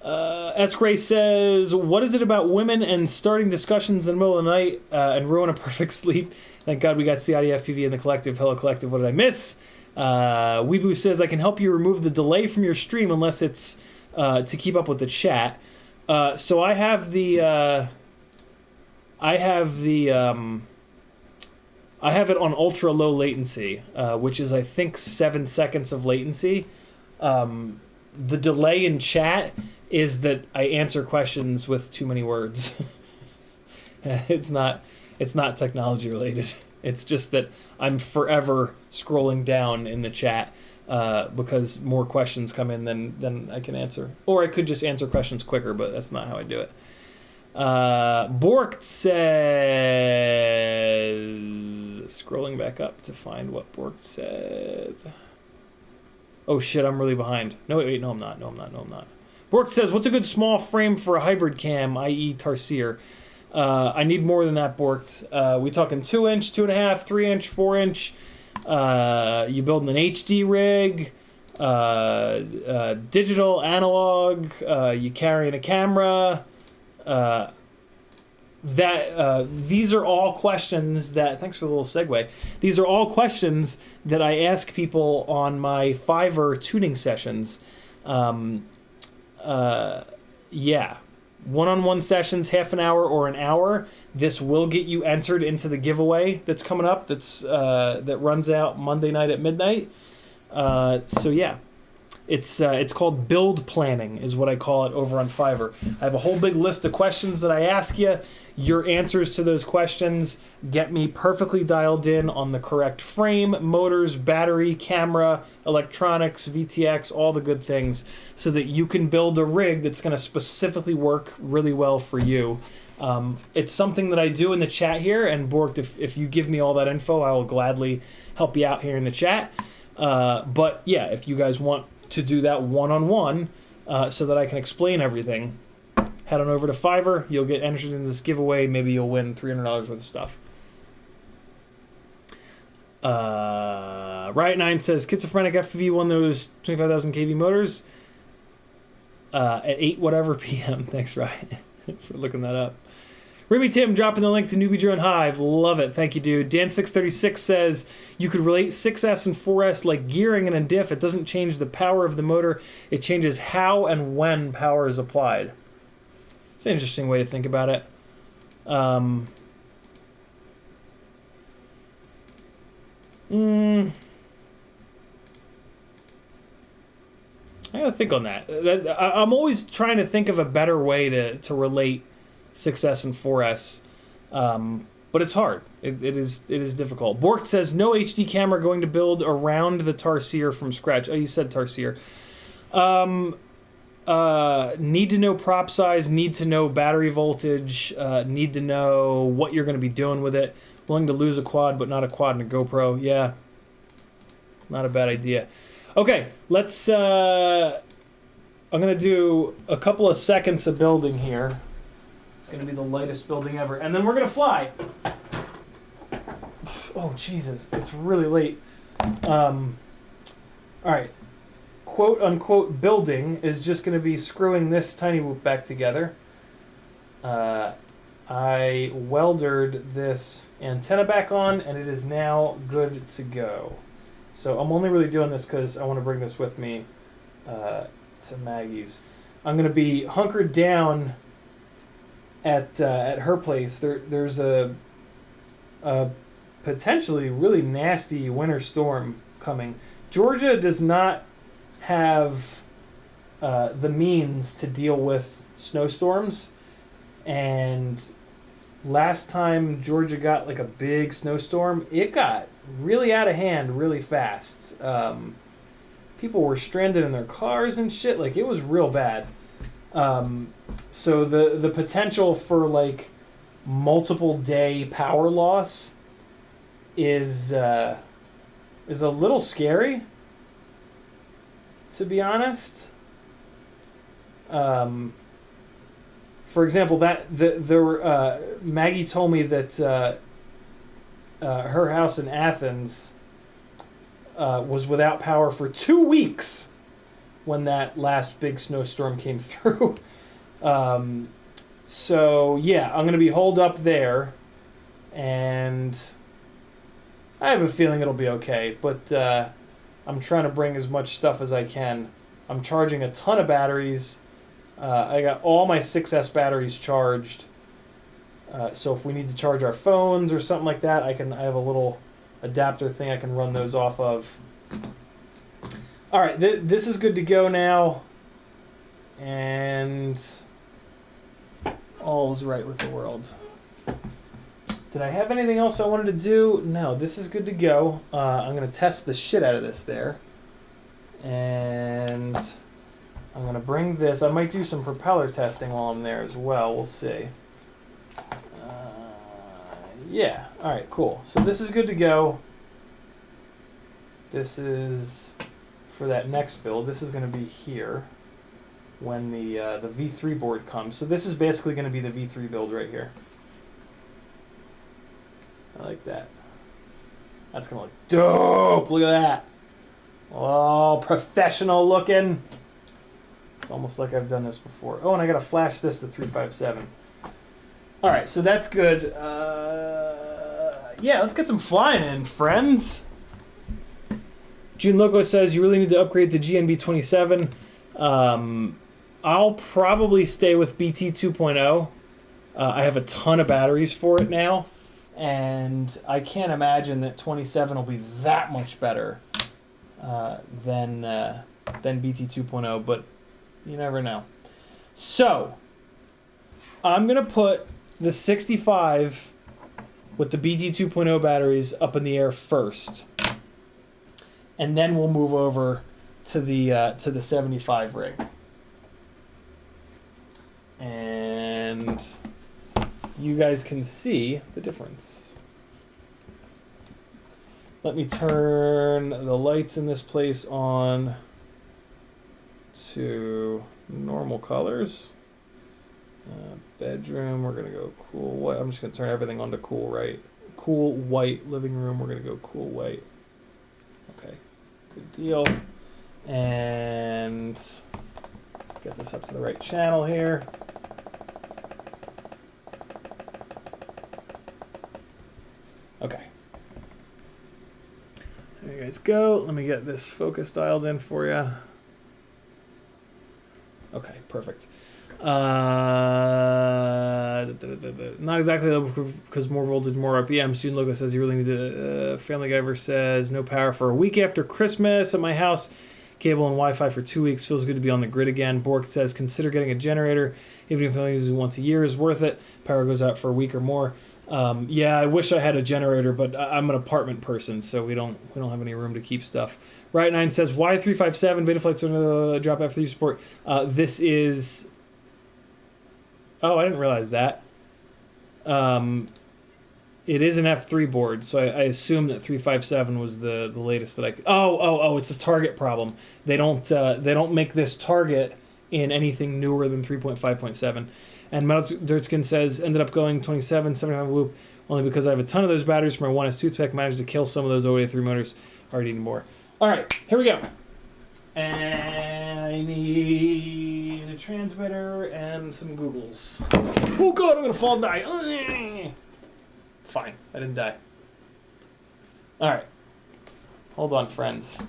S-Gray says, what is it about women and starting discussions in the middle of the night and ruin a perfect sleep? Thank God we got CiottiFPV in the collective. Hello, collective. What did I miss? Weeboo says, I can help you remove the delay from your stream unless it's to keep up with the chat. So I have it on ultra low latency, which is I think 7 seconds of latency. The delay in chat is that I answer questions with too many words. It's not technology related. It's just that I'm forever scrolling down in the chat. because more questions come in than I can answer. Or I could just answer questions quicker, but that's not how I do it. Bork says... Scrolling back up to find what Bork said. Oh shit, I'm really behind. No, wait, no I'm not. Bork says, what's a good small frame for a hybrid cam, i.e. Tarsier? I need more than that, Bork. We talking 2-inch, 2.5, 3-inch, 4-inch. You building an HD rig, digital, analog, you carrying a camera. These are all questions that, thanks for the little segue. These are all questions that I ask people on my Fiverr tuning sessions. Yeah. One-on-one sessions, half an hour or an hour. This will get you entered into the giveaway that's coming up. That runs out Monday night at midnight. So yeah, it's called build planning, is what I call it over on Fiverr. I have a whole big list of questions that I ask you. Your answers to those questions get me perfectly dialed in on the correct frame, motors, battery, camera, electronics, VTX, all the good things, so that you can build a rig that's going to specifically work really well for you. It's something that I do in the chat here, and Bork, if you give me all that info, I will gladly help you out here in the chat. But yeah, if you guys want to do that one-on-one so that I can explain everything, head on over to Fiverr. You'll get entered in this giveaway. Maybe you'll win $300 worth of stuff. Riot9 says, Schizophrenic FPV won those 25,000 kV motors at 8 whatever p.m. Thanks, Riot, for looking that up. Remy Tim dropping the link to Newbie Drone Hive. Love it. Thank you, dude. Dan636 says, you could relate 6S and 4S like gearing in a diff. It doesn't change the power of the motor. It changes how and when power is applied. It's an interesting way to think about it. I gotta think on that. I'm always trying to think of a better way to relate 6S and 4S, but it's hard. It is difficult. Bork says, no HD camera going to build around the Tarsier from scratch. Oh, you said Tarsier. Need to know prop size, need to know battery voltage, need to know what you're going to be doing with it. Willing to lose a quad, but not a quad and a GoPro. Yeah, not a bad idea. Okay, let's... I'm going to do a couple of seconds of building here. It's going to be the lightest building ever. And then we're going to fly. Oh, Jesus. It's really late. All right. Quote unquote building is just going to be screwing this tiny whoop back together. I weldered this antenna back on, and it is now good to go. So I'm only really doing this because I want to bring this with me to Maggie's. I'm going to be hunkered down at her place. There's a potentially really nasty winter storm coming. Georgia does not have the means to deal with snowstorms, and last time Georgia got like a big snowstorm, it got really out of hand really fast. People were stranded in their cars and shit. Like, it was real bad. So the potential for like multiple day power loss is a little scary, to be honest. For example, Maggie told me that her house in Athens was without power for 2 weeks when that last big snowstorm came through. So yeah, I'm gonna be holed up there, and I have a feeling it'll be okay, but I'm trying to bring as much stuff as I can. I'm charging a ton of batteries. I got all my 6S batteries charged. So if we need to charge our phones or something like that, I have a little adapter thing I can run those off of. All right, this is good to go now. And all is right with the world. Did I have anything else I wanted to do? No, this is good to go. I'm going to test the shit out of this there. And I'm going to bring this. I might do some propeller testing while I'm there as well. We'll see. Yeah. All right, cool. So this is good to go. This is for that next build. This is going to be here when the V3 board comes. So this is basically going to be the V3 build right here. I like that. That's going to look dope. Look at that. Oh, professional looking. It's almost like I've done this before. Oh, and I got to flash this to 357. All right, so that's good. Yeah, let's get some flying in, friends. June Loco says you really need to upgrade to GNB 27. I'll probably stay with BT 2.0. I have a ton of batteries for it now, and I can't imagine that 27 will be that much better than BT 2.0, but you never know. So I'm gonna put the 65 with the BT 2.0 batteries up in the air first, and then we'll move over to the 75 rig. And you guys can see the difference. Let me turn the lights in this place on to normal colors. Bedroom, we're gonna go cool white. I'm just gonna turn everything on to cool white. Living room, we're gonna go cool white. Okay, good deal. And get this up to the right channel here. Okay. There you guys go. Let me get this focus dialed in for you. Okay, perfect. Not exactly because more voltage, more RPM. Student Logo says you really need to. Family Giver says no power for a week after Christmas at my house. Cable and Wi-Fi for 2 weeks. Feels good to be on the grid again. Bork says consider getting a generator. Even if it only uses once a year is worth it. Power goes out for a week or more. Yeah, I wish I had a generator, but I'm an apartment person, so we don't have any room to keep stuff. Right 9 says Y357 Betaflights drop F3 support. This is. Oh, I didn't realize that. It is an F3 board, so I assume that 357 was the latest that I could. Oh, it's a target problem. They don't make this target in anything newer than 3.5.7. And Metal Dirtskin says ended up going 27, 75 whoop only because I have a ton of those batteries from my 1S toothpick. Managed to kill some of those 083 motors. Already need more. All right, here we go. And I need a transmitter and some Googles. Oh god, I'm gonna fall and die. Fine, I didn't die. All right, hold on, friends.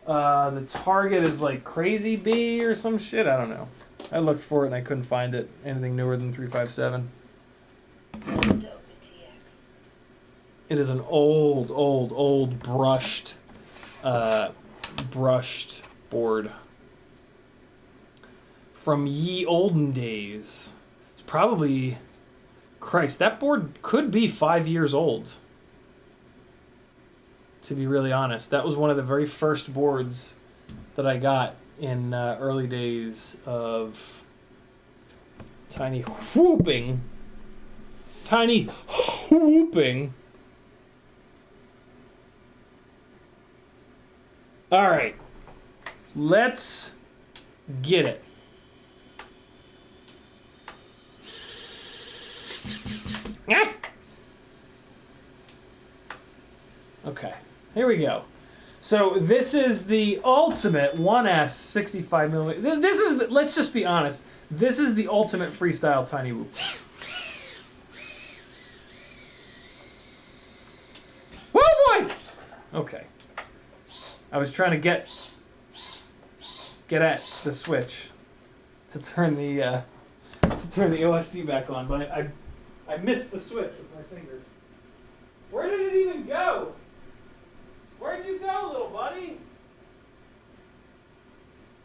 The target is like Crazy Bee or some shit. I don't know. I looked for it and I couldn't find it. Anything newer than 357. It is an old brushed board from ye olden days. It's probably, Christ, that board could be 5 years old, to be really honest. That was one of the very first boards that I got in early days of tiny whooping. All right, let's get it. Okay, here we go. So this is the ultimate 1S 65 millimeter. This is, let's just be honest, this is the ultimate freestyle tiny whoop. Oh boy! Okay. I was trying to get at the switch to turn the OSD back on, but I missed the switch with my finger. Where did it even go? Where'd you go, little buddy?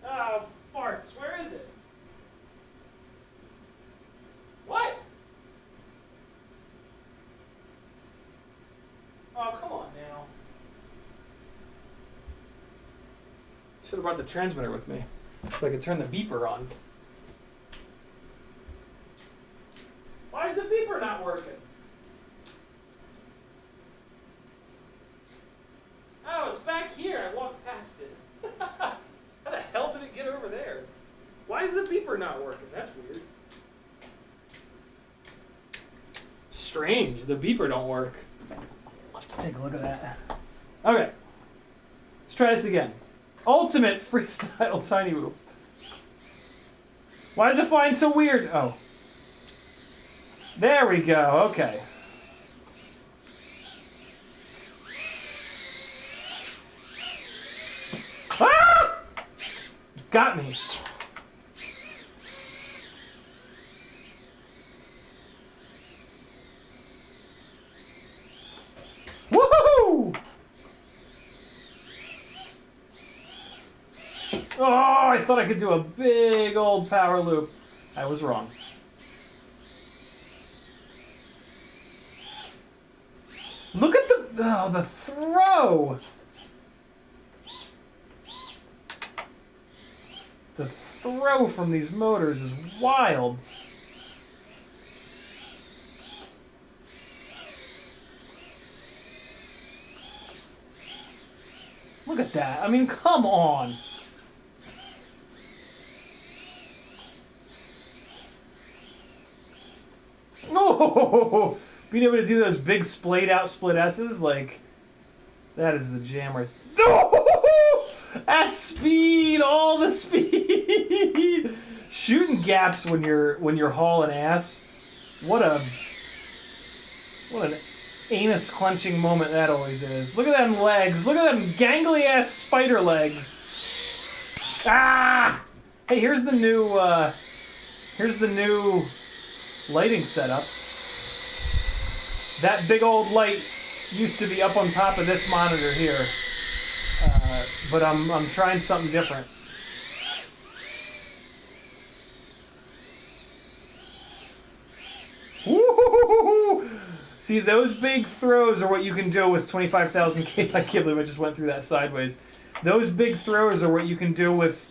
Oh, farts. Where is it? What? Oh, come on now. Should have brought the transmitter with me so I could turn the beeper on. Why is the beeper not working? Oh, it's back here. I walked past it. How the hell did it get over there? Why is the beeper not working? That's weird. Strange. The beeper don't work. I'll have to take a look at that. Okay. Let's try this again. Ultimate freestyle tiny whoop. Why is it flying so weird? Oh. There we go. Okay. Ah! Got me. Woohoo! Oh, I thought I could do a big old power loop. I was wrong. Look at the throw. The throw from these motors is wild. Look at that. I mean, come on. Oh, being able to do those big splayed out split S's, like, that is the jam right there. Oh, at speed, all the speed. Shooting gaps when you're hauling ass. What an anus clenching moment that always is. Look at them legs. Look at them gangly ass spider legs. Ah! Hey, here's the new lighting setup. That big old light used to be up on top of this monitor here, but I'm trying something different. Woo-hoo-hoo-hoo-hoo! See, those big throws are what you can do with 25,000 kV. I can't believe I just went through that sideways. Those big throws are what you can do with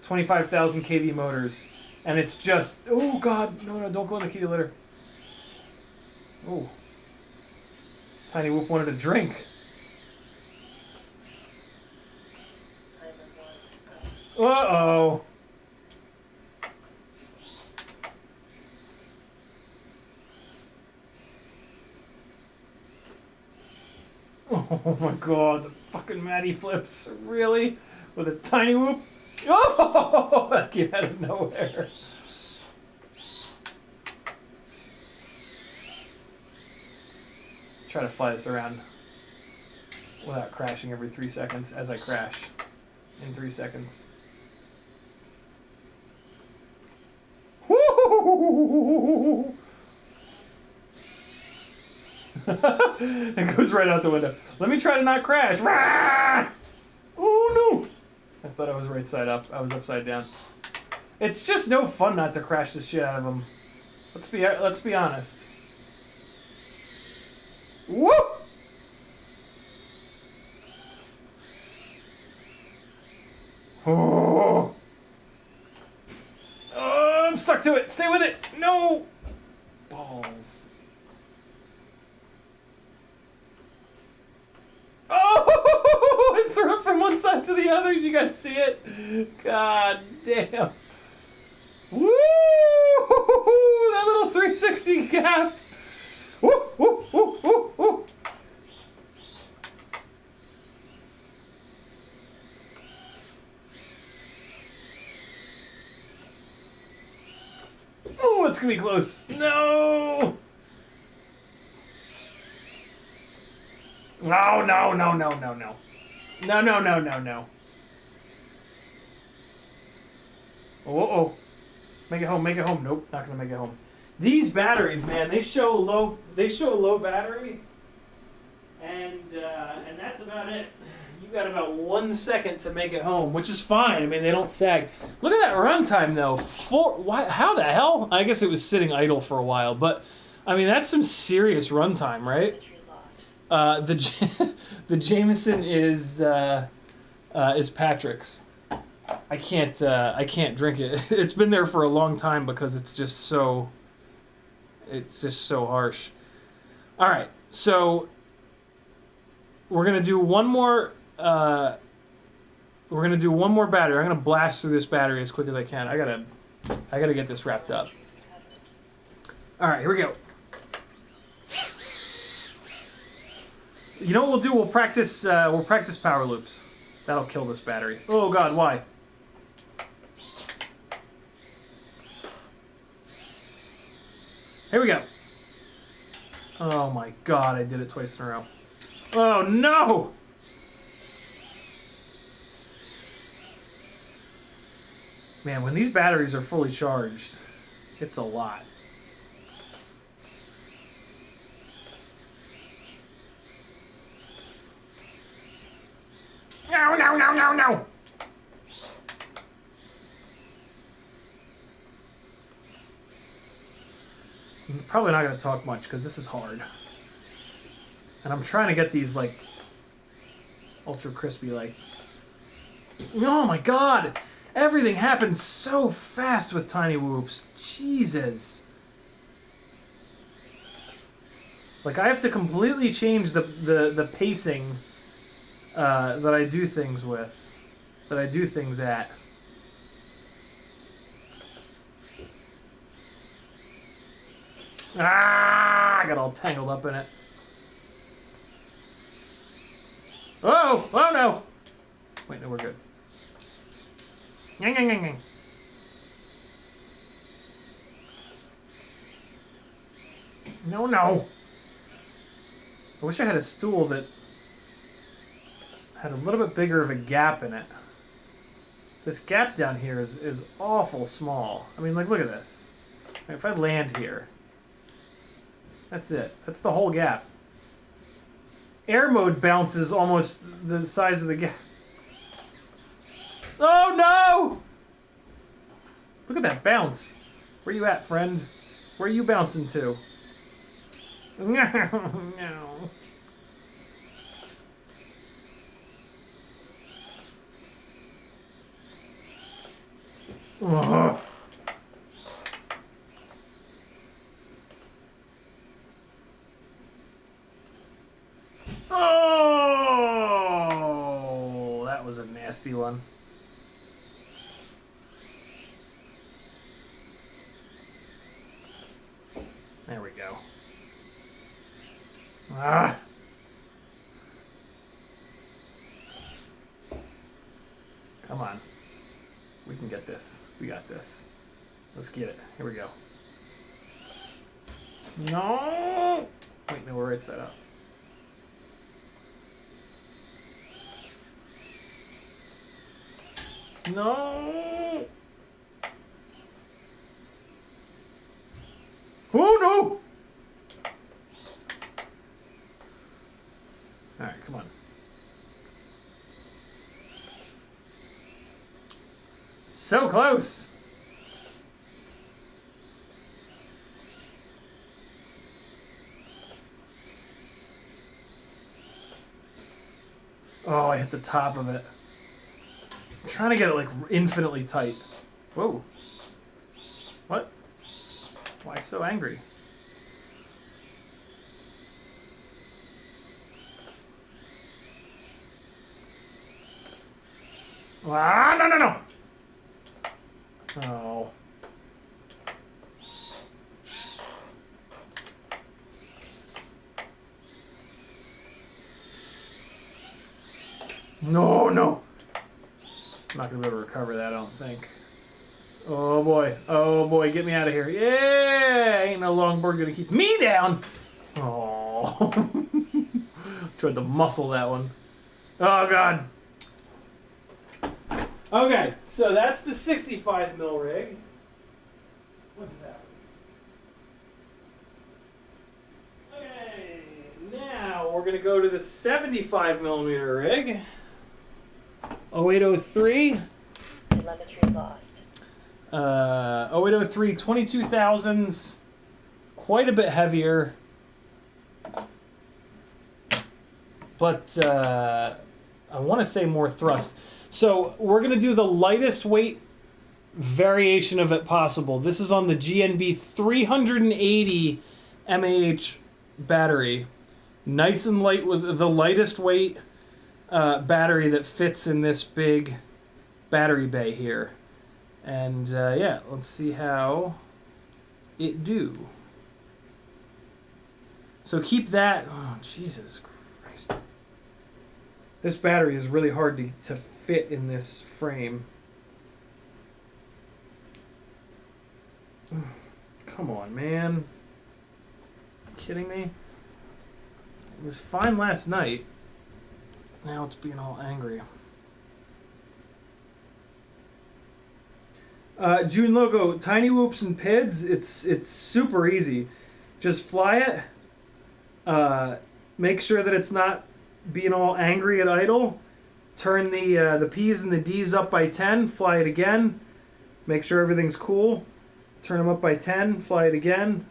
25,000 kV motors. And it's just, oh God, no, don't go in the kitty litter. Oh. Tiny Whoop wanted a drink. Uh-oh. Oh my God, the fucking Matty flips. Really? With a Tiny Whoop? Oh, that came out of nowhere. Try to fly this around without crashing every 3 seconds as I crash in 3 seconds. Woo! It goes right out the window. Let me try to not crash. Oh no! I thought I was right side up. I was upside down. It's just no fun not to crash the shit out of them. Let's be honest. Woo! Oh. Oh, I'm stuck to it. Stay with it. No. Balls. Oh! I threw it from one side to the other. Did you guys see it? God damn. Woo! That little 360 gap. Woo! Woo! Woo! Woo! Woo! Oh, it's gonna be close. No! Oh, no, no, no, no, no. No, no, no, no, no. Oh. Make it home, make it home. Nope, not gonna make it home. These batteries, man, they show low battery, and that's about it. You got about 1 second to make it home, which is fine. I mean, they don't sag. Look at that runtime though. How the hell? I guess it was sitting idle for a while, but I mean that's some serious runtime, right? The Jameson is Patrick's. I can't drink it. It's been there for a long time because it's just so harsh. All right, so we're gonna do one more. We're gonna do one more battery. I'm gonna blast through this battery as quick as I can. I gotta get this wrapped up. All right, here we go. You know what we'll do? We'll practice power loops. That'll kill this battery. Oh God, why? Here we go. Oh my God, I did it twice in a row. Oh no! Man, when these batteries are fully charged, it's a lot. No, no, no, no, no! I'm probably not going to talk much because this is hard. And I'm trying to get these, like, ultra crispy, like... Oh my God! Everything happens so fast with Tiny Whoops. Jesus. Like, I have to completely change the pacing that I do things with. That I do things at. Ah! I got all tangled up in it. Oh! Oh no! Wait, no, we're good. Yang, yang, yang, yang. No, no. I wish I had a stool that had a little bit bigger of a gap in it. This gap down here is awful small. I mean, like, look at this. If I land here, that's it. That's the whole gap. Air mode bounces almost the size of the gap. Oh no! Look at that bounce. Where you at, friend? Where are you bouncing to? No, no. Ugh. Oh, that was a nasty one. There we go. Ah. Come on. We can get this. We got this. Let's get it. Here we go. No! Wait, no, we're right side up. No! Oh no! Alright, come on. So close! Oh, I hit the top of it. I'm trying to get it like infinitely tight. Whoa. What? Why so angry? Ah, no, no, no! Oh. No, no! I'm not gonna be able to recover that, I don't think. Oh boy, get me out of here. Yeah! Ain't no longboard gonna keep me down! Oh. Tried to muscle that one. Oh god. Okay, so that's the 65 mil rig. What is that? Okay, now we're gonna go to the 75 millimeter rig. 0803. Telemetry lost. 0803 22,000s, quite a bit heavier, but I want to say more thrust. So we're going to do the lightest weight variation of it possible. This is on the GNB 380 mAh battery. Nice and light with the lightest weight battery that fits in this big battery bay here. And yeah, let's see how it do. So keep that. Oh, Jesus Christ. This battery is really hard to fit in this frame. Come on, man. Are you kidding me? It was fine last night. Now it's being all angry. June Logo, tiny whoops and PIDs, it's super easy. Just fly it. Make sure that it's not being all angry at idle. Turn the P's and the D's up by 10. Fly it again. Make sure everything's cool. Turn them up by 10. Fly it again.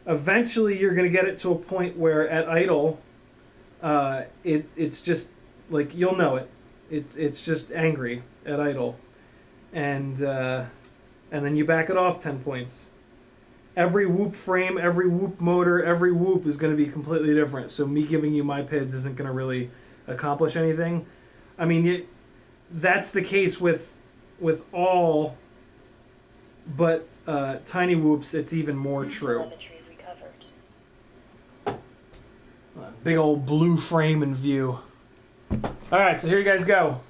Eventually, you're going to get it to a point where at idle, it's just like you'll know it. It's just angry at idle, and then you back it off 10 points. Every whoop frame, every whoop motor, every whoop is going to be completely different. So me giving you my PIDs isn't going to really accomplish anything. I mean, that's the case with all, but tiny whoops, it's even more true. Telemetry recovered. Big old blue frame in view. All right, so here you guys go.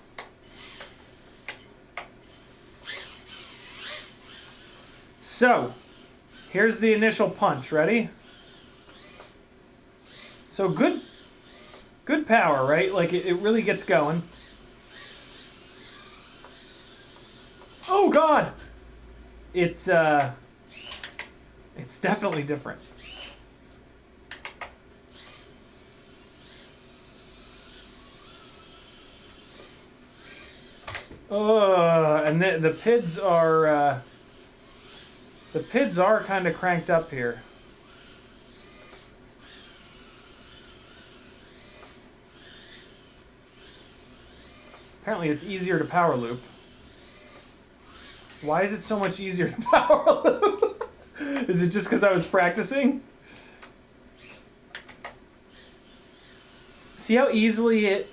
So, here's the initial punch. Ready? So good power, right? Like it really gets going. Oh God! It's definitely different. And the PIDs are kind of cranked up here. Apparently it's easier to power loop. Why is it so much easier to power loop? Is it just because I was practicing? See how easily it...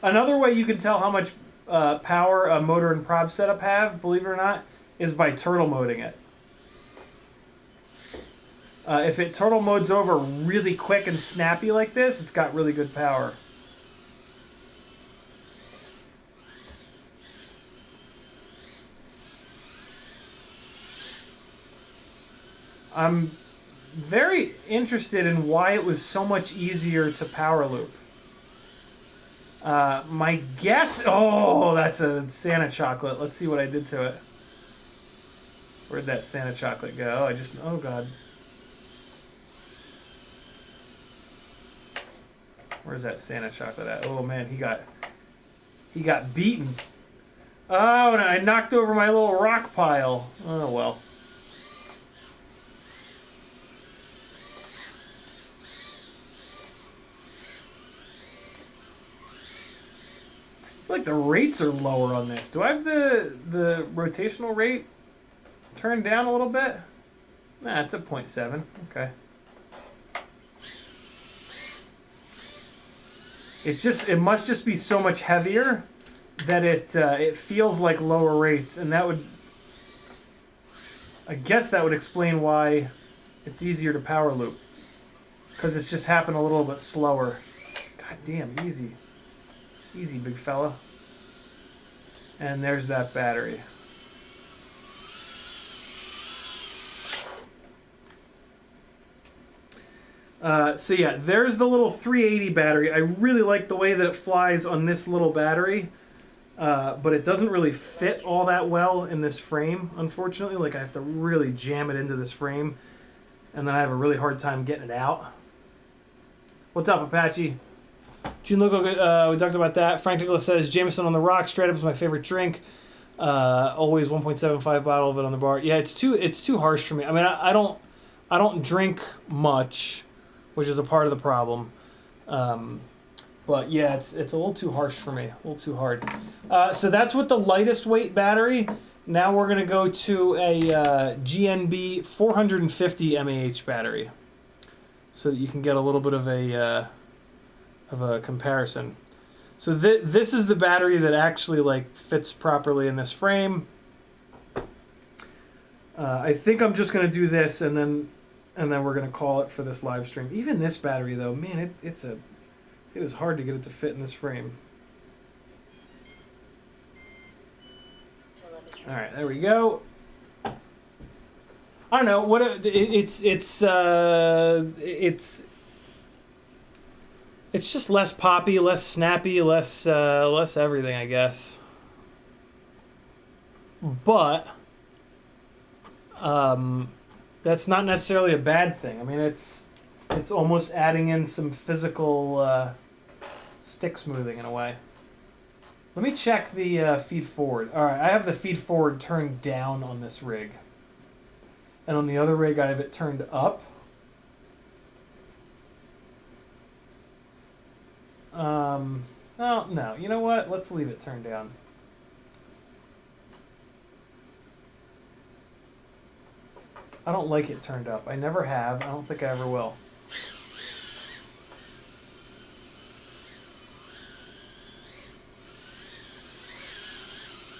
Another way you can tell how much power a motor and prop setup have, believe it or not, is by turtle moding it. If it turtle modes over really quick and snappy like this, it's got really good power. I'm very interested in why it was so much easier to power loop. My guess... Oh, that's a Santa chocolate. Let's see what I did to it. Where'd that Santa chocolate go? Oh, God. Where's that Santa chocolate at? Oh, man, he got beaten. Oh, and I knocked over my little rock pile. Oh, well. I feel like the rates are lower on this. Do I have the rotational rate turned down a little bit? Nah, it's at 0.7. Okay. It must just be so much heavier that it feels like lower rates, and that would, I guess that would explain why it's easier to power loop, because it's just happened a little bit slower. God damn, easy. Easy, big fella. And there's that battery. So yeah, there's the little 380 battery. I really like the way that it flies on this little battery, but it doesn't really fit all that well in this frame, unfortunately. Like, I have to really jam it into this frame, and then I have a really hard time getting it out. What's up, Apache? June Logo, we talked about that. Frank Nicholas says, Jameson on the rocks, straight up is my favorite drink. Always 1.75 bottle of it on the bar. Yeah, it's too harsh for me. I mean, I don't drink much, which is a part of the problem. But yeah, it's a little too harsh for me, a little too hard. So that's with the lightest weight battery. Now we're gonna go to a GNB 450 mAh battery, so that you can get a little bit of a comparison. So this is the battery that actually like fits properly in this frame. I think I'm just gonna do this and then we're gonna call it for this live stream. Even this battery though, man, it is hard to get it to fit in this frame. All right, there we go. I don't know what it's just less poppy, less snappy, less everything, I guess. But that's not necessarily a bad thing. I mean, it's almost adding in some physical stick smoothing in a way. Let me check the feed forward. All right, I have the feed forward turned down on this rig. And on the other rig, I have it turned up. No, you know what? Let's leave it turned down. I don't like it turned up. I never have. I don't think I ever will.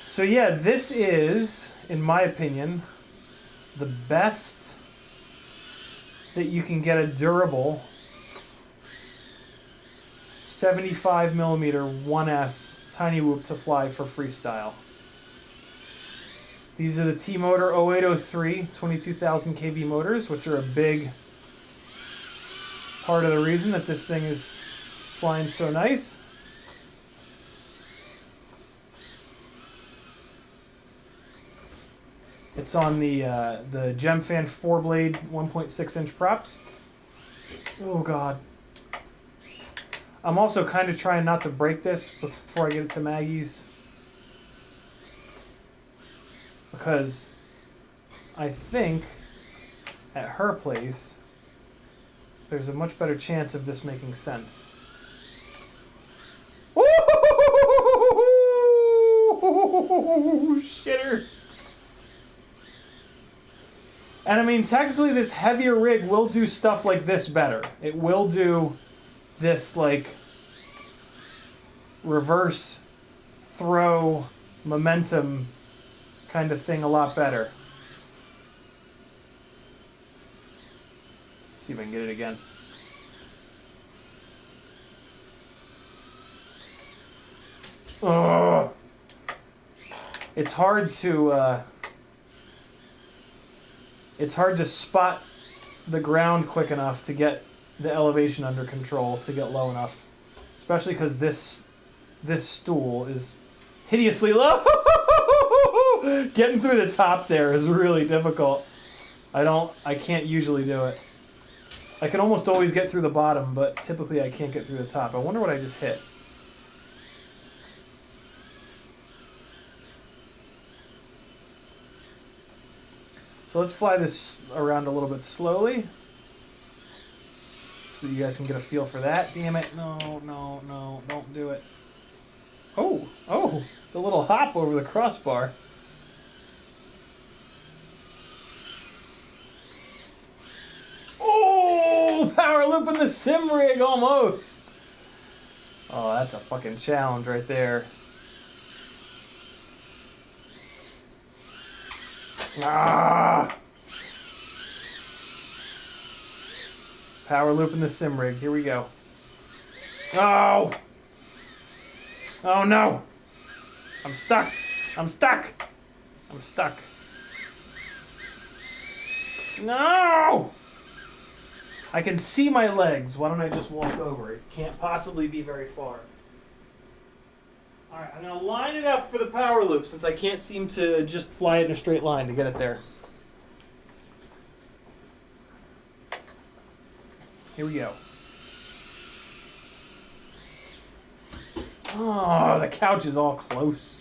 So yeah, this is, in my opinion, the best that you can get a durable 75 millimeter 1S Tiny Whoop to fly for freestyle. These are the T-Motor 0803 22,000 kV motors, which are a big part of the reason that this thing is flying so nice. It's on the GemFan 4-blade 1.6 inch props. Oh God. I'm also kind of trying not to break this before I get it to Maggie's, because I think at her place there's a much better chance of this making sense. Woo! Shitters. And I mean, technically this heavier rig will do stuff like this better. It will do this like reverse throw momentum kind of thing a lot better. See if I can get it again. Ugh. It's hard to spot the ground quick enough to get the elevation under control, to get low enough, especially because this stool is hideously low. Getting through the top there is really difficult. I can't usually do it. I can almost always get through the bottom, but typically I can't get through the top. I wonder what I just hit. So let's fly this around a little bit slowly, so you guys can get a feel for that. Damn it. No, don't do it. Oh, the little hop over the crossbar. Oh, power loop in the sim rig almost. Oh, that's a fucking challenge right there. Ah! Power loop in the sim rig. Here we go. Oh! Oh no! I'm stuck! I'm stuck! I'm stuck. No! I can see my legs. Why don't I just walk over? It can't possibly be very far. Alright, I'm going to line it up for the power loop since I can't seem to just fly it in a straight line to get it there. Here we go. Oh, the couch is all close.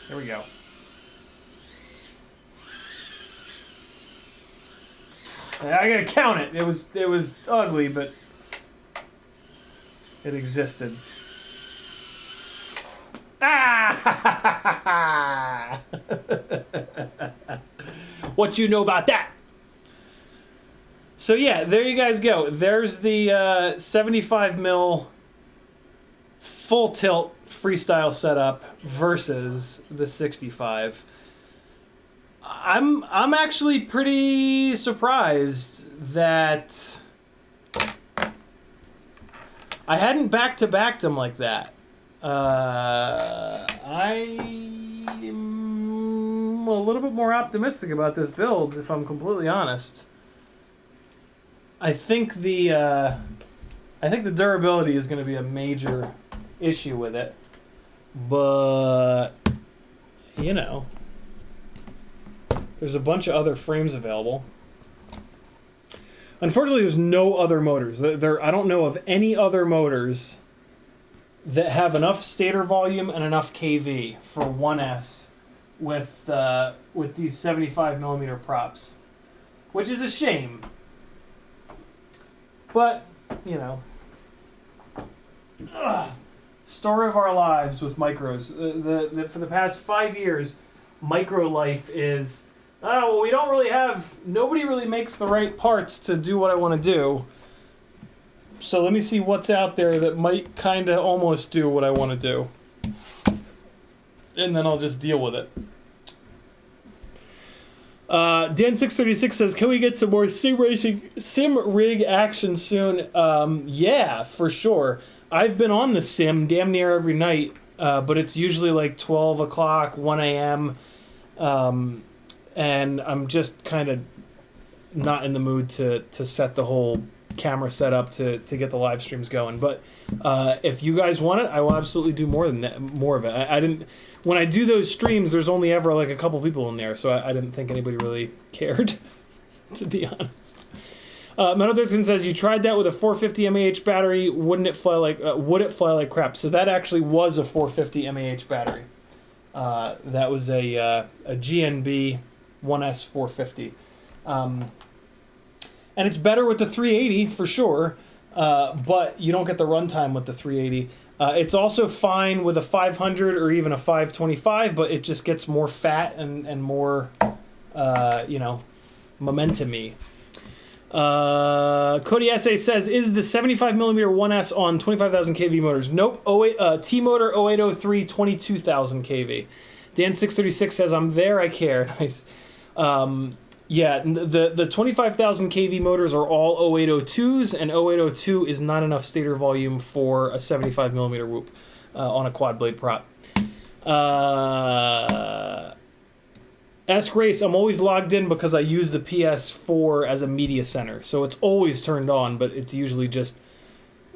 There we go. I gotta count it. It was ugly, but it existed. Ah! What you know about that? So yeah, there you guys go. There's the 75 mil full tilt freestyle setup versus the 65. I'm actually pretty surprised that I hadn't back-to-backed them like that. I'm a little bit more optimistic about this build, if I'm completely honest. I think the durability is going to be a major issue with it, but you know, there's a bunch of other frames available. Unfortunately, there's no other motors. I don't know of any other motors that have enough stator volume and enough kV for 1S with these 75 millimeter props, which is a shame. But you know, story of our lives with micros. For the past 5 years, micro life is, well, we don't really have, nobody really makes the right parts to do what I want to do. So let me see what's out there that might kind of almost do what I want to do. And then I'll just deal with it. Dan636 says, can we get some more sim rig action soon? Yeah, for sure. I've been on the sim damn near every night, but it's usually like 12 o'clock, 1 a.m., and I'm just kind of not in the mood to set the whole camera setup to get the live streams going. But if you guys want it, I will absolutely do more of it. I didn't, when I do those streams, there's only ever like a couple people in there, so I didn't think anybody really cared, to be honest. Metal Thurston says, you tried that with a 450 mAh battery, would it fly like crap? So that actually was a 450 mAh battery. That was a GNB 1S 450. And it's better with the 380 for sure, but you don't get the runtime with the 380. It's also fine with a 500 or even a 525, but it just gets more fat and more, momentum-y. Cody SA says, is the 75mm 1S on 25,000 kV motors? Nope. T-Motor 0803 22,000 kV. Dan636 says, I'm there, I care. Nice. Yeah, the 25,000 kV motors are all 0802s, and 0802 is not enough stator volume for a 75mm whoop on a quad blade prop. Ask Grace, I'm always logged in because I use the PS4 as a media center, so it's always turned on, but it's usually just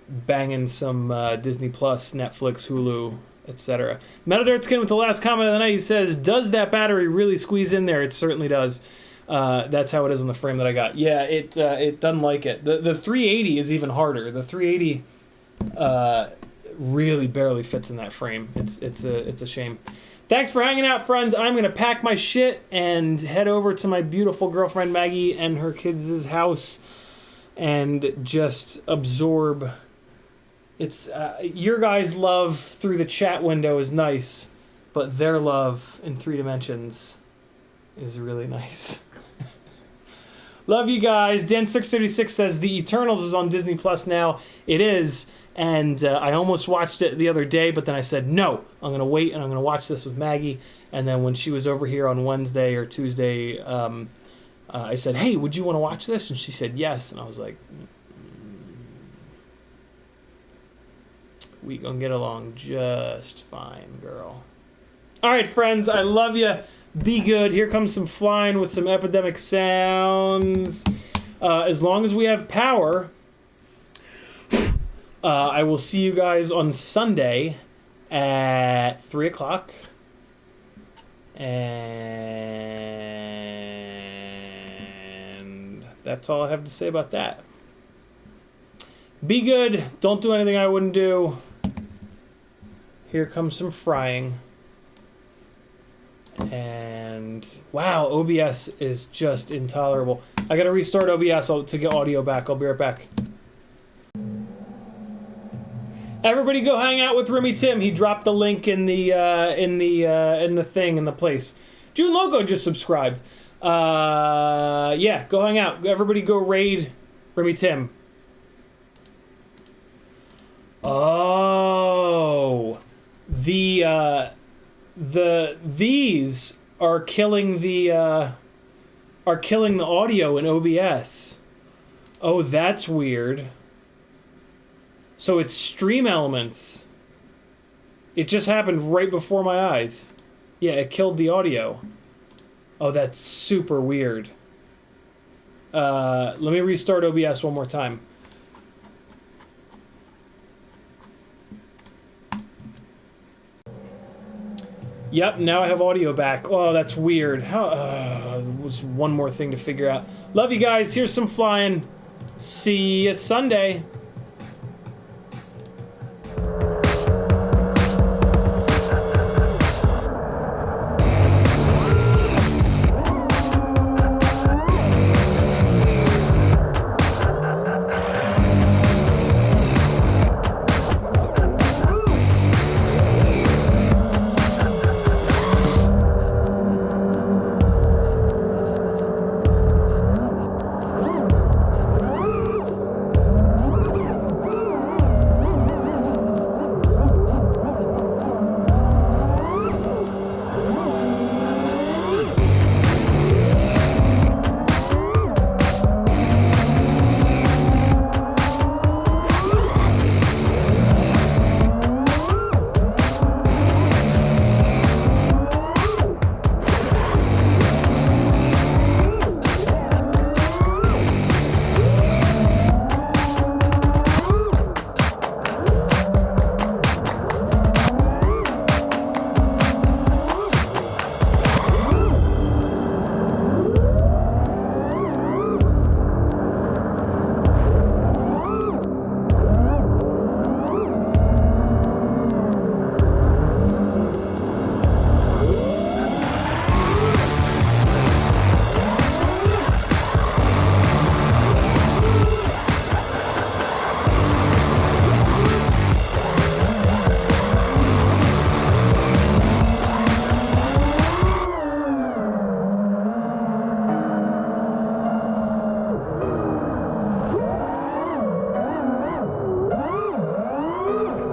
banging some Disney Plus, Netflix, Hulu, etc. Metadirtskin with the last comment of the night, he says, does that battery really squeeze in there? It certainly does. That's how it is on the frame that I got. Yeah, it doesn't like it. The 380 is even harder. The 380 really barely fits in that frame. It's a shame. Thanks for hanging out, friends. I'm gonna pack my shit and head over to my beautiful girlfriend Maggie and her kids' house and just absorb. It's your guys' love through the chat window is nice, but their love in 3 dimensions is really nice. Love you guys. Dan636 says the Eternals is on Disney Plus now. It is, and I almost watched it the other day, but then I said no. I'm gonna wait and I'm gonna watch this with Maggie. And then when she was over here on Wednesday or Tuesday, I said, "Hey, would you want to watch this?" And she said yes, and I was like, "We gonna get along just fine, girl." All right, friends, I love you. Be good. Here comes some flying with some epidemic sounds. As long as we have power, I will see you guys on Sunday at 3 o'clock. And that's all I have to say about that. Be good. Don't do anything I wouldn't do. Here comes some frying. And and wow, OBS is just intolerable. I gotta restart OBS to get audio back. I'll be right back. Everybody go hang out with Remy Tim. He dropped the link in the thing in the place. June Loco just subscribed. Yeah, go hang out. Everybody go raid Remy Tim. Oh, these are killing the audio in OBS. Oh, that's weird. So it's stream elements. It just happened right before my eyes. Yeah, it killed the audio. Oh, that's super weird. Let me restart OBS one more time. Yep, now I have audio back. Oh, that's weird. How? Was one more thing to figure out. Love you guys. Here's some flying. See you Sunday.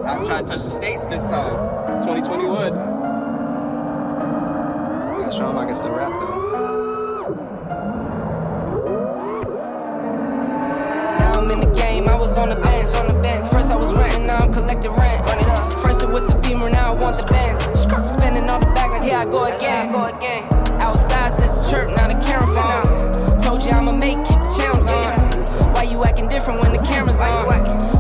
I'm trying to touch the States this time. 2020 would. Gotta show him I can still rap though. Now I'm in the game, I was on the bench. First I was renting, now I'm collecting rent. First it was the Beamer, now I want the Benz. Spending all the back like here I go again. Outside since the church, now the camera phone. Told you I'ma make, keep the channels on. Why you acting different when the camera's on?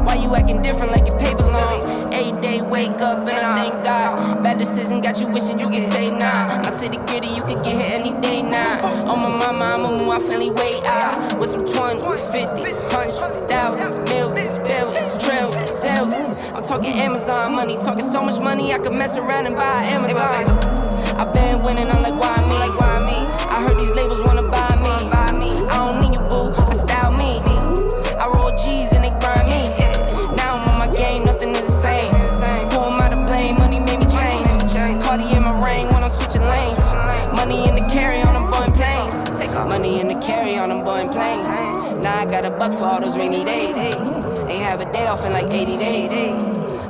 Why you acting different like your paper long? 8 day wake up and I thank God. Bad decision got you wishing you could say nah. My city gritty, you could get hit any day now. On my mama, I'ma move my family way out. With some 20s, 50s, hundreds, thousands, millions, billions, trillions, zillions. I'm talking Amazon money, talking so much money I could mess around and buy Amazon. I've been winning, I'm like, why me? I heard these labels wanna buy me. I don't need you, boo, I style me. I roll G's and they grind me. Now I'm on my game, nothing is the same. Who am I to blame? Money made me change. Cardi in my ring when I'm switching lanes. Money in the carry on them Boeing planes. Money in the carry on them Boeing planes. Now I got a buck for all those rainy days. Ain't have a day off in like 80 days.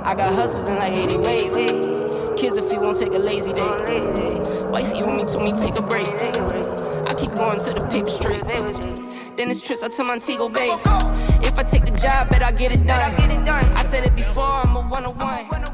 I got hustles in like 80 ways. Kids if you won't take a lazy day. Wifey with me told me take a break. I keep going to the paper straight. Then it's trips out to Montego Bay. If I take the job, bet I get it done. I said it before, I'm a 101.